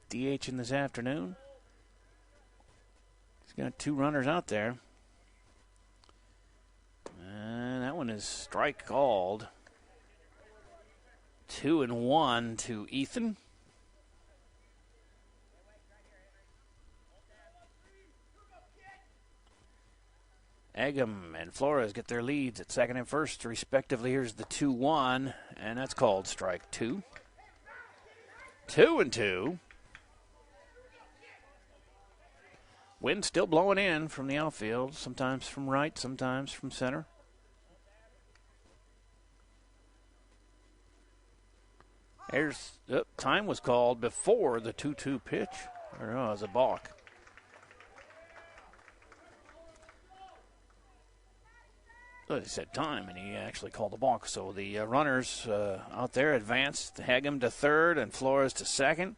DH in this afternoon. He's got 2 runners out there. And that one is strike called. 2-1 to Ethan. Egham and Flores get their leads at second and first, respectively. Here's the 2-1, and that's called strike two. 2-2. Wind still blowing in from the outfield, sometimes from right, sometimes from center. Time was called before the 2-2 pitch. Or no, it was a balk. So he said time, and he actually called a balk. So the runners out there advanced. Hagem to third and Flores to second.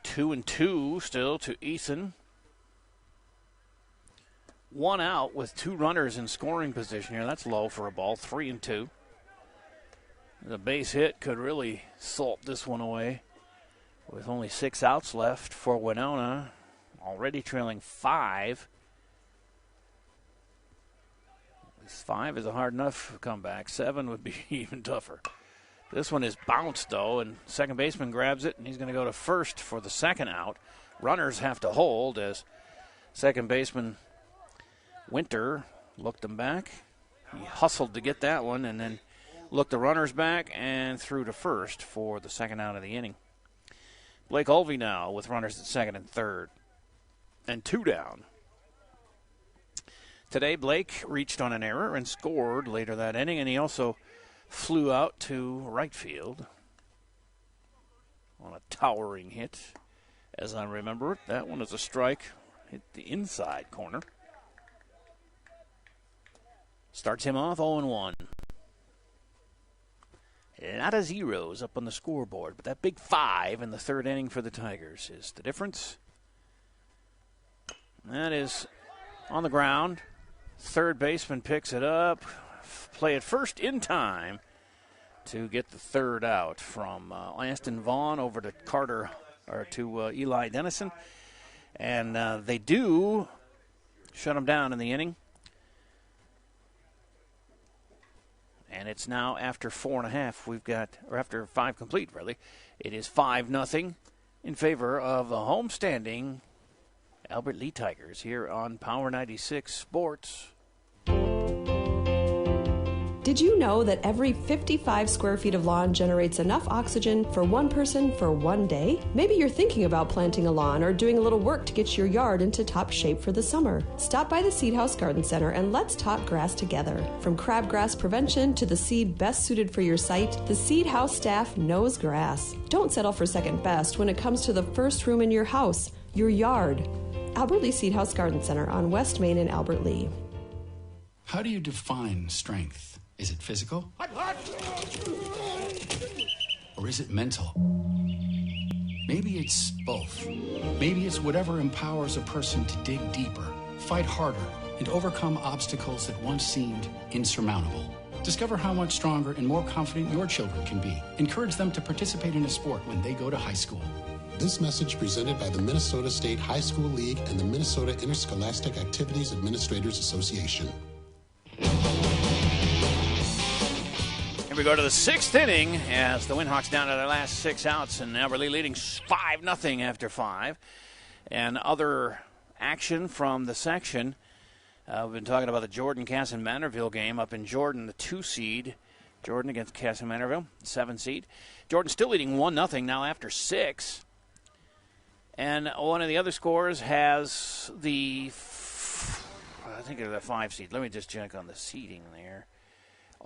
2-2 still to Eason. One out with two runners in scoring position here. That's low for a ball. 3-2. The base hit could really salt this one away with only 6 outs left for Winona, already trailing 5. At least 5 is a hard enough comeback. 7 would be even tougher. This one is bounced, though, and second baseman grabs it, and he's going to go to first for the second out. Runners have to hold as second baseman Winter looked them back. He hustled to get that one and then looked the runners back and threw to first for the second out of the inning. Blake Olvey now with runners at second and third and 2 down. Today, Blake reached on an error and scored later that inning, and he also flew out to right field on a towering hit. As I remember it, that one is a strike. Hit the inside corner. Starts him off 0-1. A lot of zeros up on the scoreboard, but that big 5 in the third inning for the Tigers is the difference. That is on the ground. Third baseman picks it up. Play it first in time to get the third out from Aston Vaughn over to Carter, or to Eli Dennison. And they do shut him down in the inning. And it's now after 4.5. Or after 5 complete, really. It is 5-0 in favor of the homestanding Albert Lee Tigers here on Power 96 Sports. Did you know that every 55 square feet of lawn generates enough oxygen for one person for one day? Maybe you're thinking about planting a lawn or doing a little work to get your yard into top shape for the summer. Stop by the Seed House Garden Center and let's talk grass together. From crabgrass prevention to the seed best suited for your site, the Seed House staff knows grass. Don't settle for second best when it comes to the first room in your house, your yard. Albert Lee Seed House Garden Center on West Main in Albert Lee. How do you define strength? Is it physical? Or is it mental? Maybe it's both. Maybe it's whatever empowers a person to dig deeper, fight harder, and overcome obstacles that once seemed insurmountable. Discover how much stronger and more confident your children can be. Encourage them to participate in a sport when they go to high school. This message presented by the Minnesota State High School League and the Minnesota Interscholastic Activities Administrators Association. Here we go to the 6th inning as the Winhawks down to their last 6 outs, and Albert Lee leading 5-0 after 5. And other action from the section. We've been talking about the Jordan-Casson-Manorville game up in Jordan, the 2 seed. Jordan against Casson-Manorville, 7 seed. Jordan still leading 1-0 now after 6. And one of the other scores has the, I think it's the 5 seed. Let me just check on the seeding there.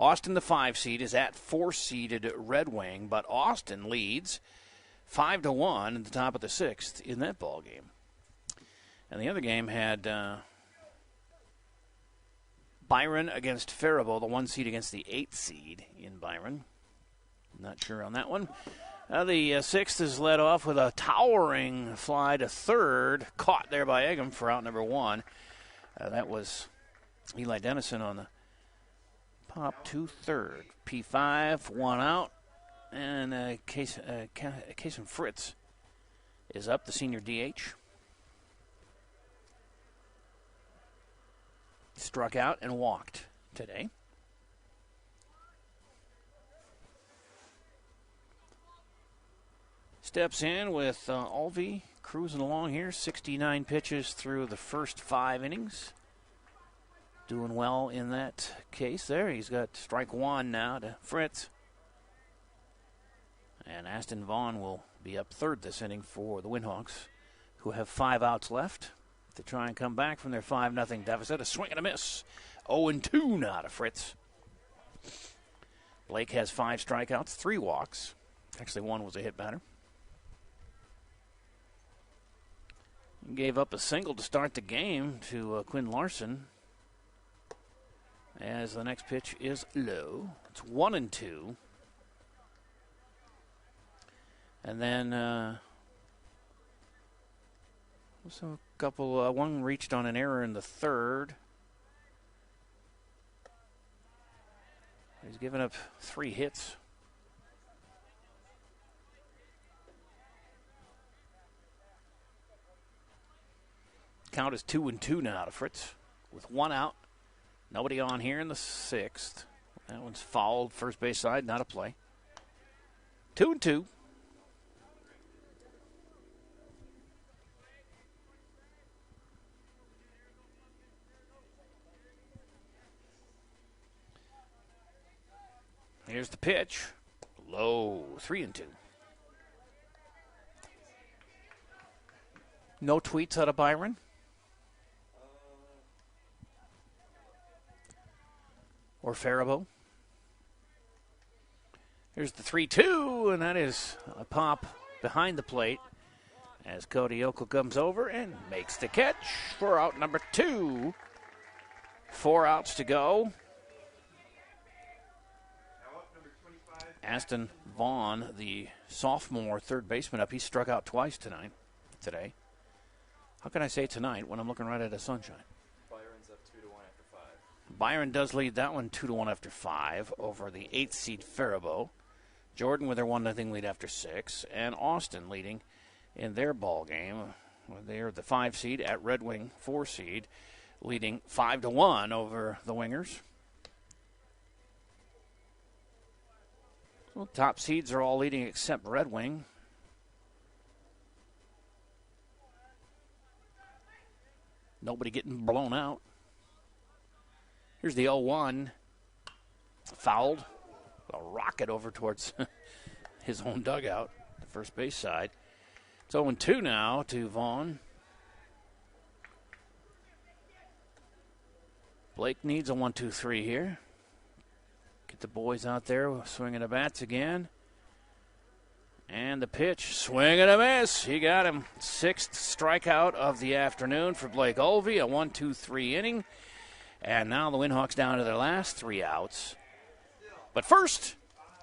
Austin, the 5 seed, is at 4-seeded Red Wing, but Austin leads 5-1 at the top of the 6th in that ball game. And the other game had Byron against Faribault, the 1 seed against the 8 seed in Byron. Not sure on that one. The 6th is led off with a towering fly to third, caught there by Egham for out number 1. That was Eli Dennison on the pop to third. P5, 1 out. And Kason Fritz is up, the senior DH. Struck out and walked today. steps in with Alvey cruising along here. 69 pitches through the first 5 innings. Doing well in that case there. He's got strike 1 now to Fritz. And Aston Vaughn will be up third this inning for the Winhawks, who have 5 outs left to try and come back from their 5-0 deficit. A swing and a miss. 0-2 now to Fritz. Blake has 5 strikeouts, 3 walks. Actually, 1 was a hit batter. He gave up a single to start the game to Quinn Larson. As the next pitch is low. It's 1-2. And then a couple, one reached on an error in the third. He's given up 3 hits. Count is 2-2 now to Fritz with 1 out. Nobody on here in the 6th. That one's fouled. First base side, not a play. 2-2. Here's the pitch. Low. 3-2. No tweets out of Byron? Or Faribault. Here's the 3-2, and that is a pop behind the plate as Cody Yokel comes over and makes the catch for out number 2. 4 outs to go. Aston Vaughn, the sophomore third baseman up, he struck out twice today. How can I say tonight when I'm looking right at the sunshine? Byron's up 2-1 after 5. Byron does lead that one 2-1 after 5 over the 8th seed Faribault. Jordan with their 1-0 lead after 6, and Austin leading in their ball game. They're the 5 seed at Red Wing 4 seed, leading 5-1 over the Wingers. Well, top seeds are all leading except Red Wing. Nobody getting blown out. Here's the 0-1. Fouled. A rocket over towards his own dugout, the first base side. It's 0-2 now to Vaughn. Blake needs a 1-2-3 here. Get the boys out there swinging the bats again. And the pitch, swing and a miss. He got him. 6th strikeout of the afternoon for Blake Olvey, a 1-2-3 inning. And now the Winhawks down to their last 3 outs. But first,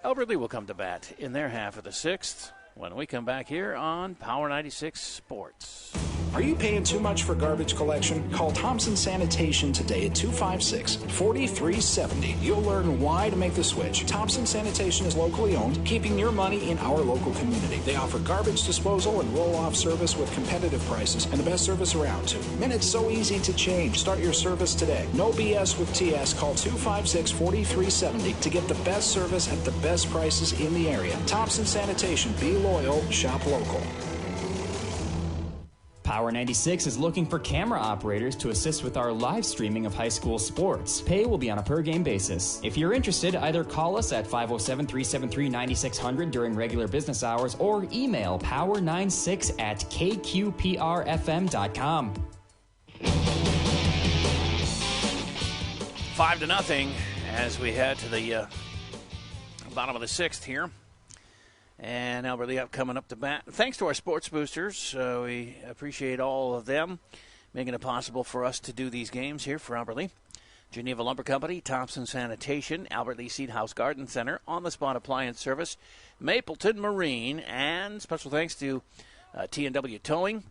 Albert Lee will come to bat in their half of the 6th when we come back here on Power 96 Sports. Are you paying too much for garbage collection? Call Thompson Sanitation today at 256-4370. You'll learn why to make the switch. Thompson Sanitation is locally owned, keeping your money in our local community. They offer garbage disposal and roll-off service with competitive prices and the best service around, too. And it's so easy to change. Start your service today. No BS with TS. Call 256-4370 to get the best service at the best prices in the area. Thompson Sanitation. Be loyal. Shop local. Power 96 is looking for camera operators to assist with our live streaming of high school sports. Pay will be on a per-game basis. If you're interested, either call us at 507-373-9600 during regular business hours or email power96@kqprfm.com. 5-0 as we head to the bottom of the 6th here. And Albert Lee coming up to bat. Thanks to our sports boosters. We appreciate all of them making it possible for us to do these games here for Albert Lee. Geneva Lumber Company, Thompson Sanitation, Albert Lee Seed House Garden Center, On the Spot Appliance Service, Mapleton Marine, and special thanks to T&W Towing.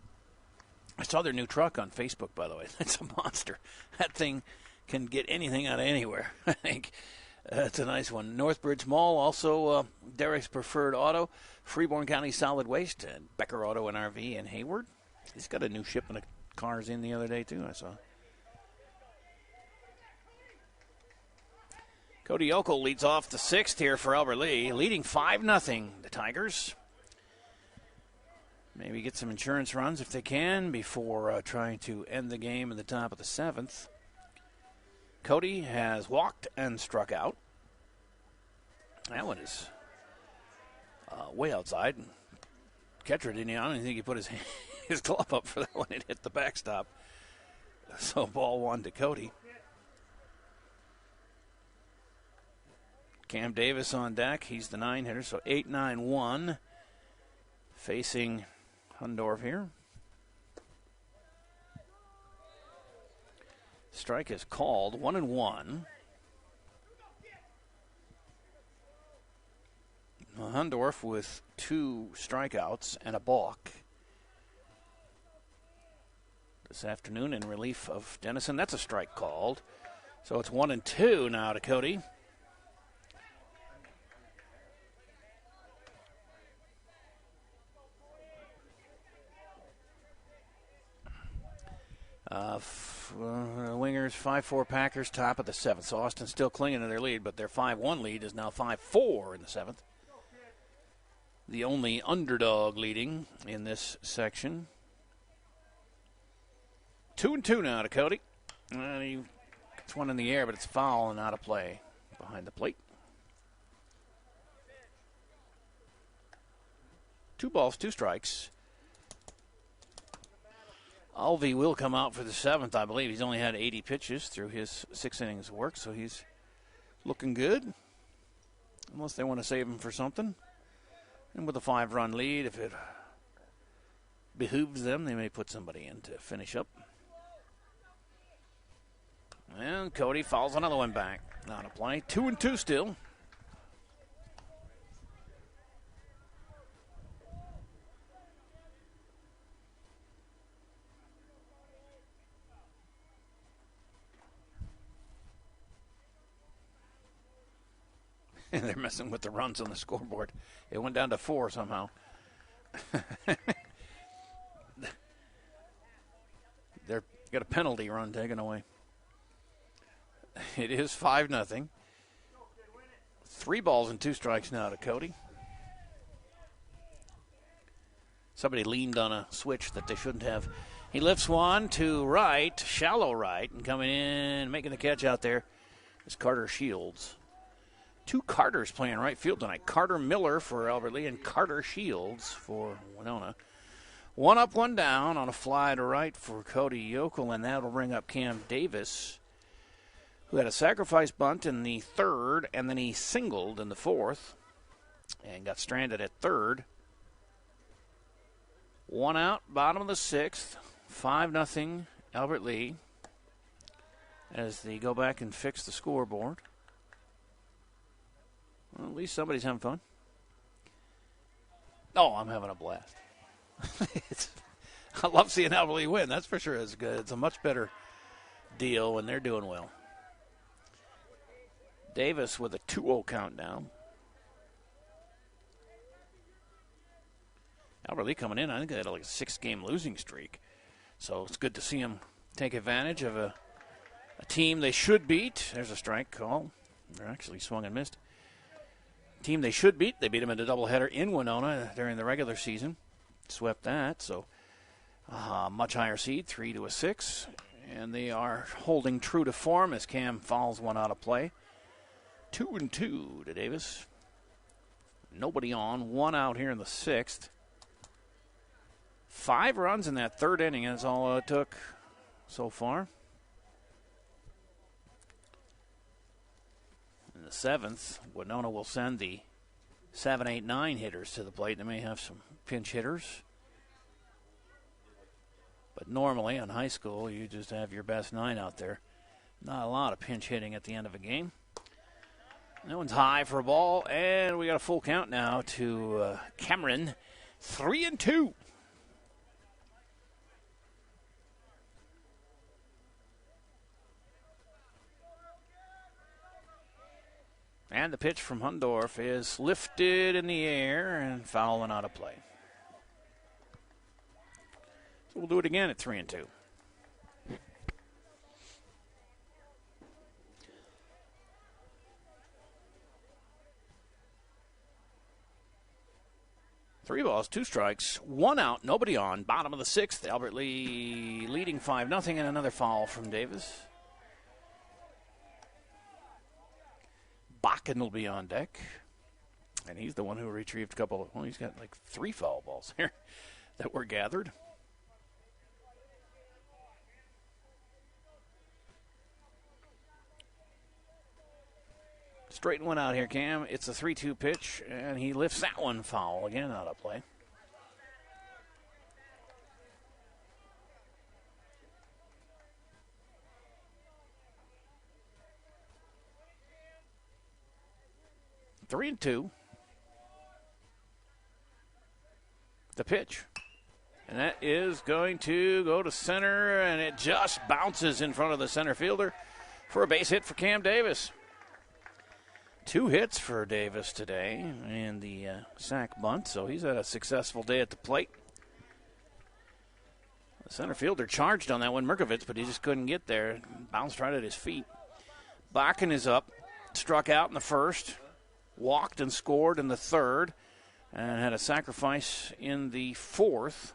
I saw their new truck on Facebook, by the way. That's a monster. That thing can get anything out of anywhere, I think. It's a nice one. Northbridge Mall, also Derek's Preferred Auto, Freeborn County Solid Waste, and Becker Auto and RV in Hayward. He's got a new shipment of cars in the other day, too, I saw. Cody Yokel leads off the 6th here for Albert Lee, leading 5-0 the Tigers. Maybe get some insurance runs if they can before trying to end the game in the top of the 7th. Cody has walked and struck out. That one is way outside. Catcher didn't. I don't even think he put his glove up for that one. It hit the backstop. So ball 1 to Cody. Cam Davis on deck. He's the 9 hitter. So 8-9-1 facing Hundorf here. Strike is called. 1-1. Hundorf with 2 strikeouts and a balk this afternoon in relief of Dennison. That's a strike called. So it's 1-2 now to Cody. Wingers, 5-4 Packers, top of the 7th. So Austin's still clinging to their lead, but their 5-1 lead is now 5-4 in the 7th. The only underdog leading in this section. 2-2 now to Cody. He gets one in the air, but it's foul and out of play behind the plate. 2 balls, 2 strikes. Alvey will come out for the 7th, I believe. He's only had 80 pitches through his 6 innings of work, so he's looking good. Unless they want to save him for something. And with a 5-run lead, if it behooves them, they may put somebody in to finish up. And Cody fouls another one back. Not a play. 2-2 still. They're messing with the runs on the scoreboard. It went down to 4 somehow. They've got a penalty run taken away. It is 5-0. 3 balls and 2 strikes now to Cody. Somebody leaned on a switch that they shouldn't have. He lifts one to right, shallow right, and coming in, making the catch out there is Carter Shields. 2 Carters playing right field tonight. Carter Miller for Albert Lee and Carter Shields for Winona. 1 up, 1 down on a fly to right for Cody Yokel, and that'll bring up Cam Davis, who had a sacrifice bunt in the 3rd, and then he singled in the 4th and got stranded at 3rd. 1 out, bottom of the 6th. 5-0 Albert Lee as they go back and fix the scoreboard. Well, at least somebody's having fun. Oh, I'm having a blast. I love seeing Albert Lee win. That's for sure. It's good. It's a much better deal when they're doing well. Davis with a 2-0 count now. Albert Lee coming in, I think they had like a 6-game losing streak. So it's good to see him take advantage of a team they should beat. There's a strike call. They're actually swung and missed. Team they should beat. They beat them in a doubleheader in Winona during the regular season. Swept that, so much higher seed, 3-6. And they are holding true to form as Cam fouls one out of play. 2-2 to Davis. Nobody on. 1 out here in the 6th. 5 runs in that 3rd inning. That's all it took so far. In the 7th, Winona will send the 7, 8, 9 hitters to the plate. They may have some pinch hitters. But normally in high school, you just have your best 9 out there. Not a lot of pinch hitting at the end of a game. That one's high for a ball, and we got a full count now to Cameron. 3-2. And the pitch from Hundorf is lifted in the air and foul and out of play. So we'll do it again at 3-2. 3 balls, 2 strikes, 1 out, nobody on. Bottom of the 6th, Albert Lee leading 5-0, and another foul from Davis. Bakken will be on deck. And he's the one who retrieved a couple. Well, he's got like 3 foul balls here that were gathered. Straighten one out here, Cam. It's a 3-2 pitch, and he lifts that one foul again out of play. Three and 2. The pitch. And that is going to go to center, and it just bounces in front of the center fielder for a base hit for Cam Davis. 2 hits for Davis today in the sac bunt, so he's had a successful day at the plate. The center fielder charged on that one, Merkovitz, but he just couldn't get there. Bounced right at his feet. Bakken is up, struck out in the first, walked and scored in the third, and had a sacrifice in the fourth.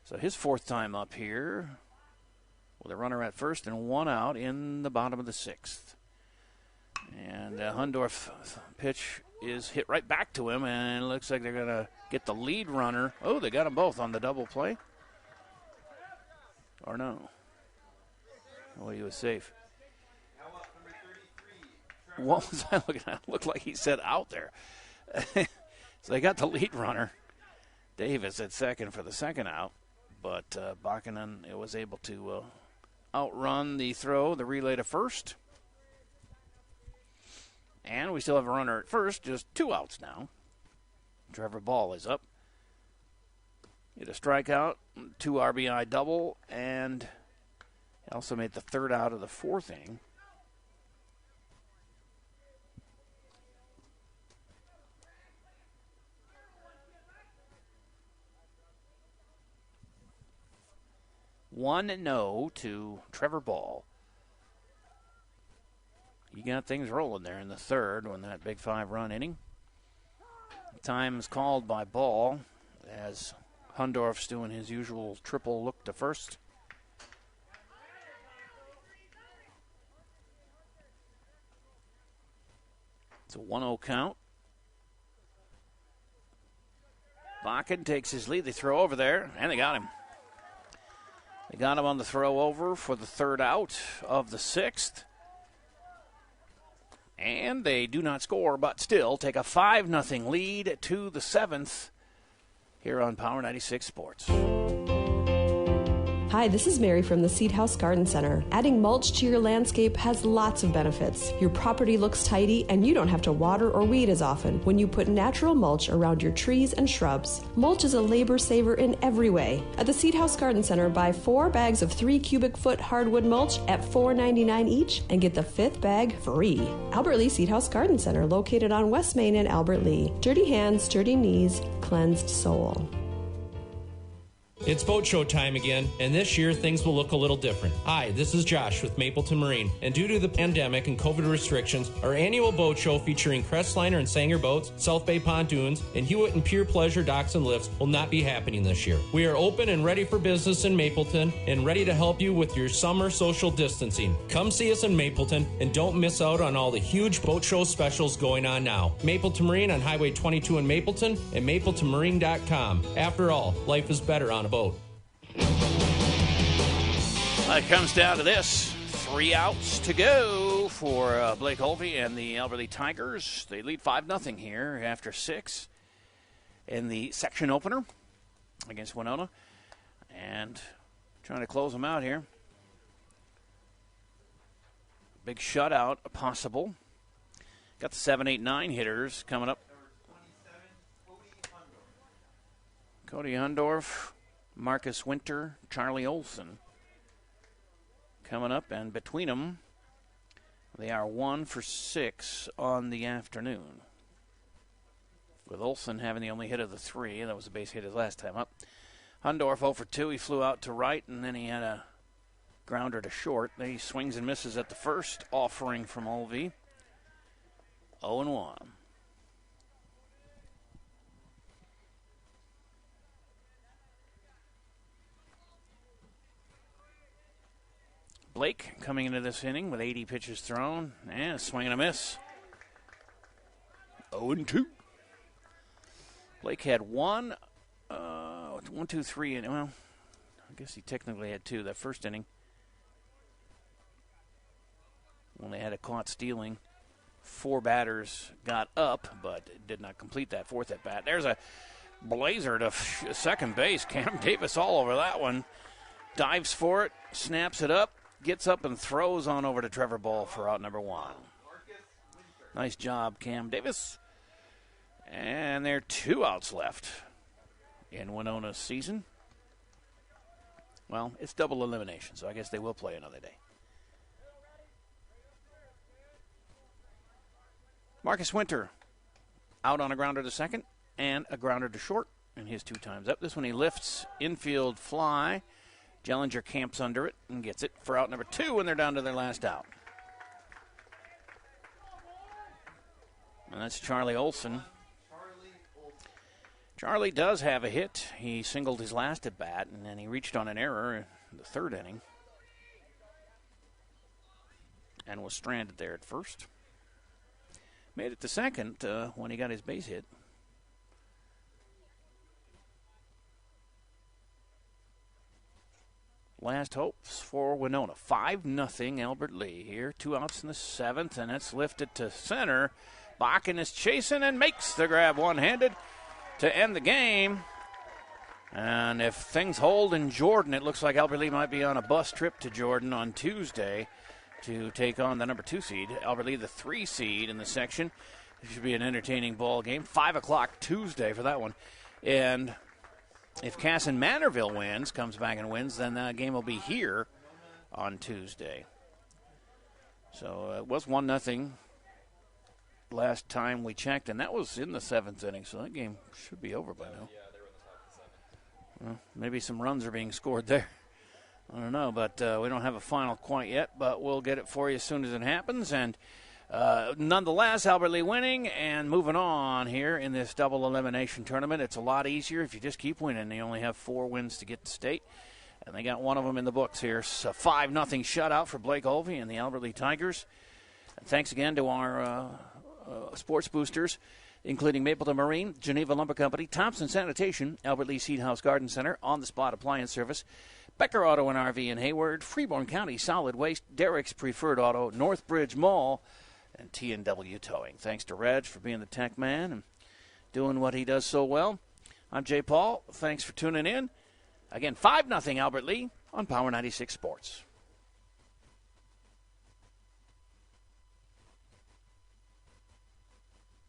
So his 4th time up here with a runner at first and 1 out in the bottom of the 6th. And Hundorf pitch is hit right back to him, and it looks like they're going to get the lead runner. Oh, they got them both on the double play. Or no. Oh, he was safe. What was I looking at? It looked like he said out there. So they got the lead runner, Davis, at second for the second out. But Bakken was able to outrun the throw, the relay to first. And we still have a runner at first, just 2 outs now. Trevor Ball is up. Hit a strikeout, 2 RBI double, and he also made the 3rd out of the 4th inning. One no to Trevor Ball. You got things rolling there in the 3rd when that big 5-run inning. Time is called by Ball as Hundorf's doing his usual triple look to first. It's a 1-0 count. Bakken takes his lead. They throw over there, and they got him. They got him on the throw over for the 3rd out of the 6th. And they do not score, but still take a 5-0 lead to the 7th here on Power 96 Sports. Hi, this is Mary from the Seed House Garden Center. Adding mulch to your landscape has lots of benefits. Your property looks tidy, and you don't have to water or weed as often when you put natural mulch around your trees and shrubs. Mulch is a labor saver in every way. At the Seed House Garden Center, buy 4 bags of 3 cubic foot hardwood mulch at $4.99 each and get the 5th bag free. Albert Lee Seed House Garden Center, located on West Main in Albert Lee. Dirty hands, dirty knees, cleansed soul. It's boat show time again, and this year things will look a little different. Hi, this is Josh with Mapleton Marine, and due to the pandemic and COVID restrictions, our annual boat show featuring Crestliner and Sanger boats, South Bay pontoons, and Hewitt and Pure Pleasure docks and lifts will not be happening this year. We are open and ready for business in Mapleton and ready to help you with your summer social distancing. Come see us in Mapleton and don't miss out on all the huge boat show specials going on now. Mapleton Marine on Highway 22 in Mapleton and mapletonmarine.com. After all, life is better on a boat. It comes down to this. 3 outs to go for Blake Holvey and the Albert Lee Tigers. They lead 5-0 here after 6 in the section opener against Winona. And trying to close them out here. Big shutout possible. Got the 7, 8, 9 hitters coming up. Cody Hundorf, Marcus Winter, Charlie Olson coming up, and between them, they are 1 for 6 on the afternoon. With Olson having the only hit of the 3, and that was a base hit his last time up. Hundorf 0 for 2, he flew out to right, and then he had a grounder to short. Then he swings and misses at the first offering from Olvey. 0-1. Blake coming into this inning with 80 pitches thrown and a swing and a miss. 0-2. Blake had 1, 2, 3, and well, I guess he technically had 2 that first inning when they had a caught stealing. 4 batters got up, but did not complete that 4th at bat. There's a blazer to second base. Cam Davis all over that one. Dives for it, snaps it up, gets up and throws on over to Trevor Ball for out number 1. Nice job, Cam Davis. And there are 2 outs left in Winona's season. Well, it's double elimination, so I guess they will play another day. Marcus Winter out on a grounder to second and a grounder to short in his 2 times up. This one he lifts, infield fly. Jellinger camps under it and gets it for out number 2, and they're down to their last out. And that's Charlie Olson. Charlie does have a hit. He singled his last at bat, and then he reached on an error in the 3rd inning and was stranded there at first. Made it to second when he got his base hit. Last hopes for Winona. 5-0 Albert Lee here. 2 outs in the 7th, and it's lifted to center. Bakken is chasing and makes the grab one-handed to end the game. And if things hold in Jordan, it looks like Albert Lee might be on a bus trip to Jordan on Tuesday to take on the number 2 seed. Albert Lee, the 3 seed in the section. It should be an entertaining ball game. 5 o'clock Tuesday for that one. And if Casson Manorville wins, comes back and wins, then that game will be here on Tuesday. So it was 1-0 last time we checked, and that was in the 7th inning, so that game should be over by now. Well, maybe some runs are being scored there. I don't know, but we don't have a final quite yet, but we'll get it for you as soon as it happens. And nonetheless, Albert Lee winning and moving on here in this double elimination tournament. It's a lot easier if you just keep winning. They only have 4 wins to get to state, and they got one of them in the books here. So 5-0 shutout for Blake Olvey and the Albert Lee Tigers. And thanks again to our sports boosters, including Mapleton Marine, Geneva Lumber Company, Thompson Sanitation, Albert Lee Seed House Garden Center, On the Spot Appliance Service, Becker Auto and RV in Hayward, Freeborn County Solid Waste, Derek's Preferred Auto, Northbridge Mall, and T&W Towing. Thanks to Reg for being the tech man and doing what he does so well. I'm Jay Paul. Thanks for tuning in. Again, 5-0 Albert Lee on Power 96 Sports.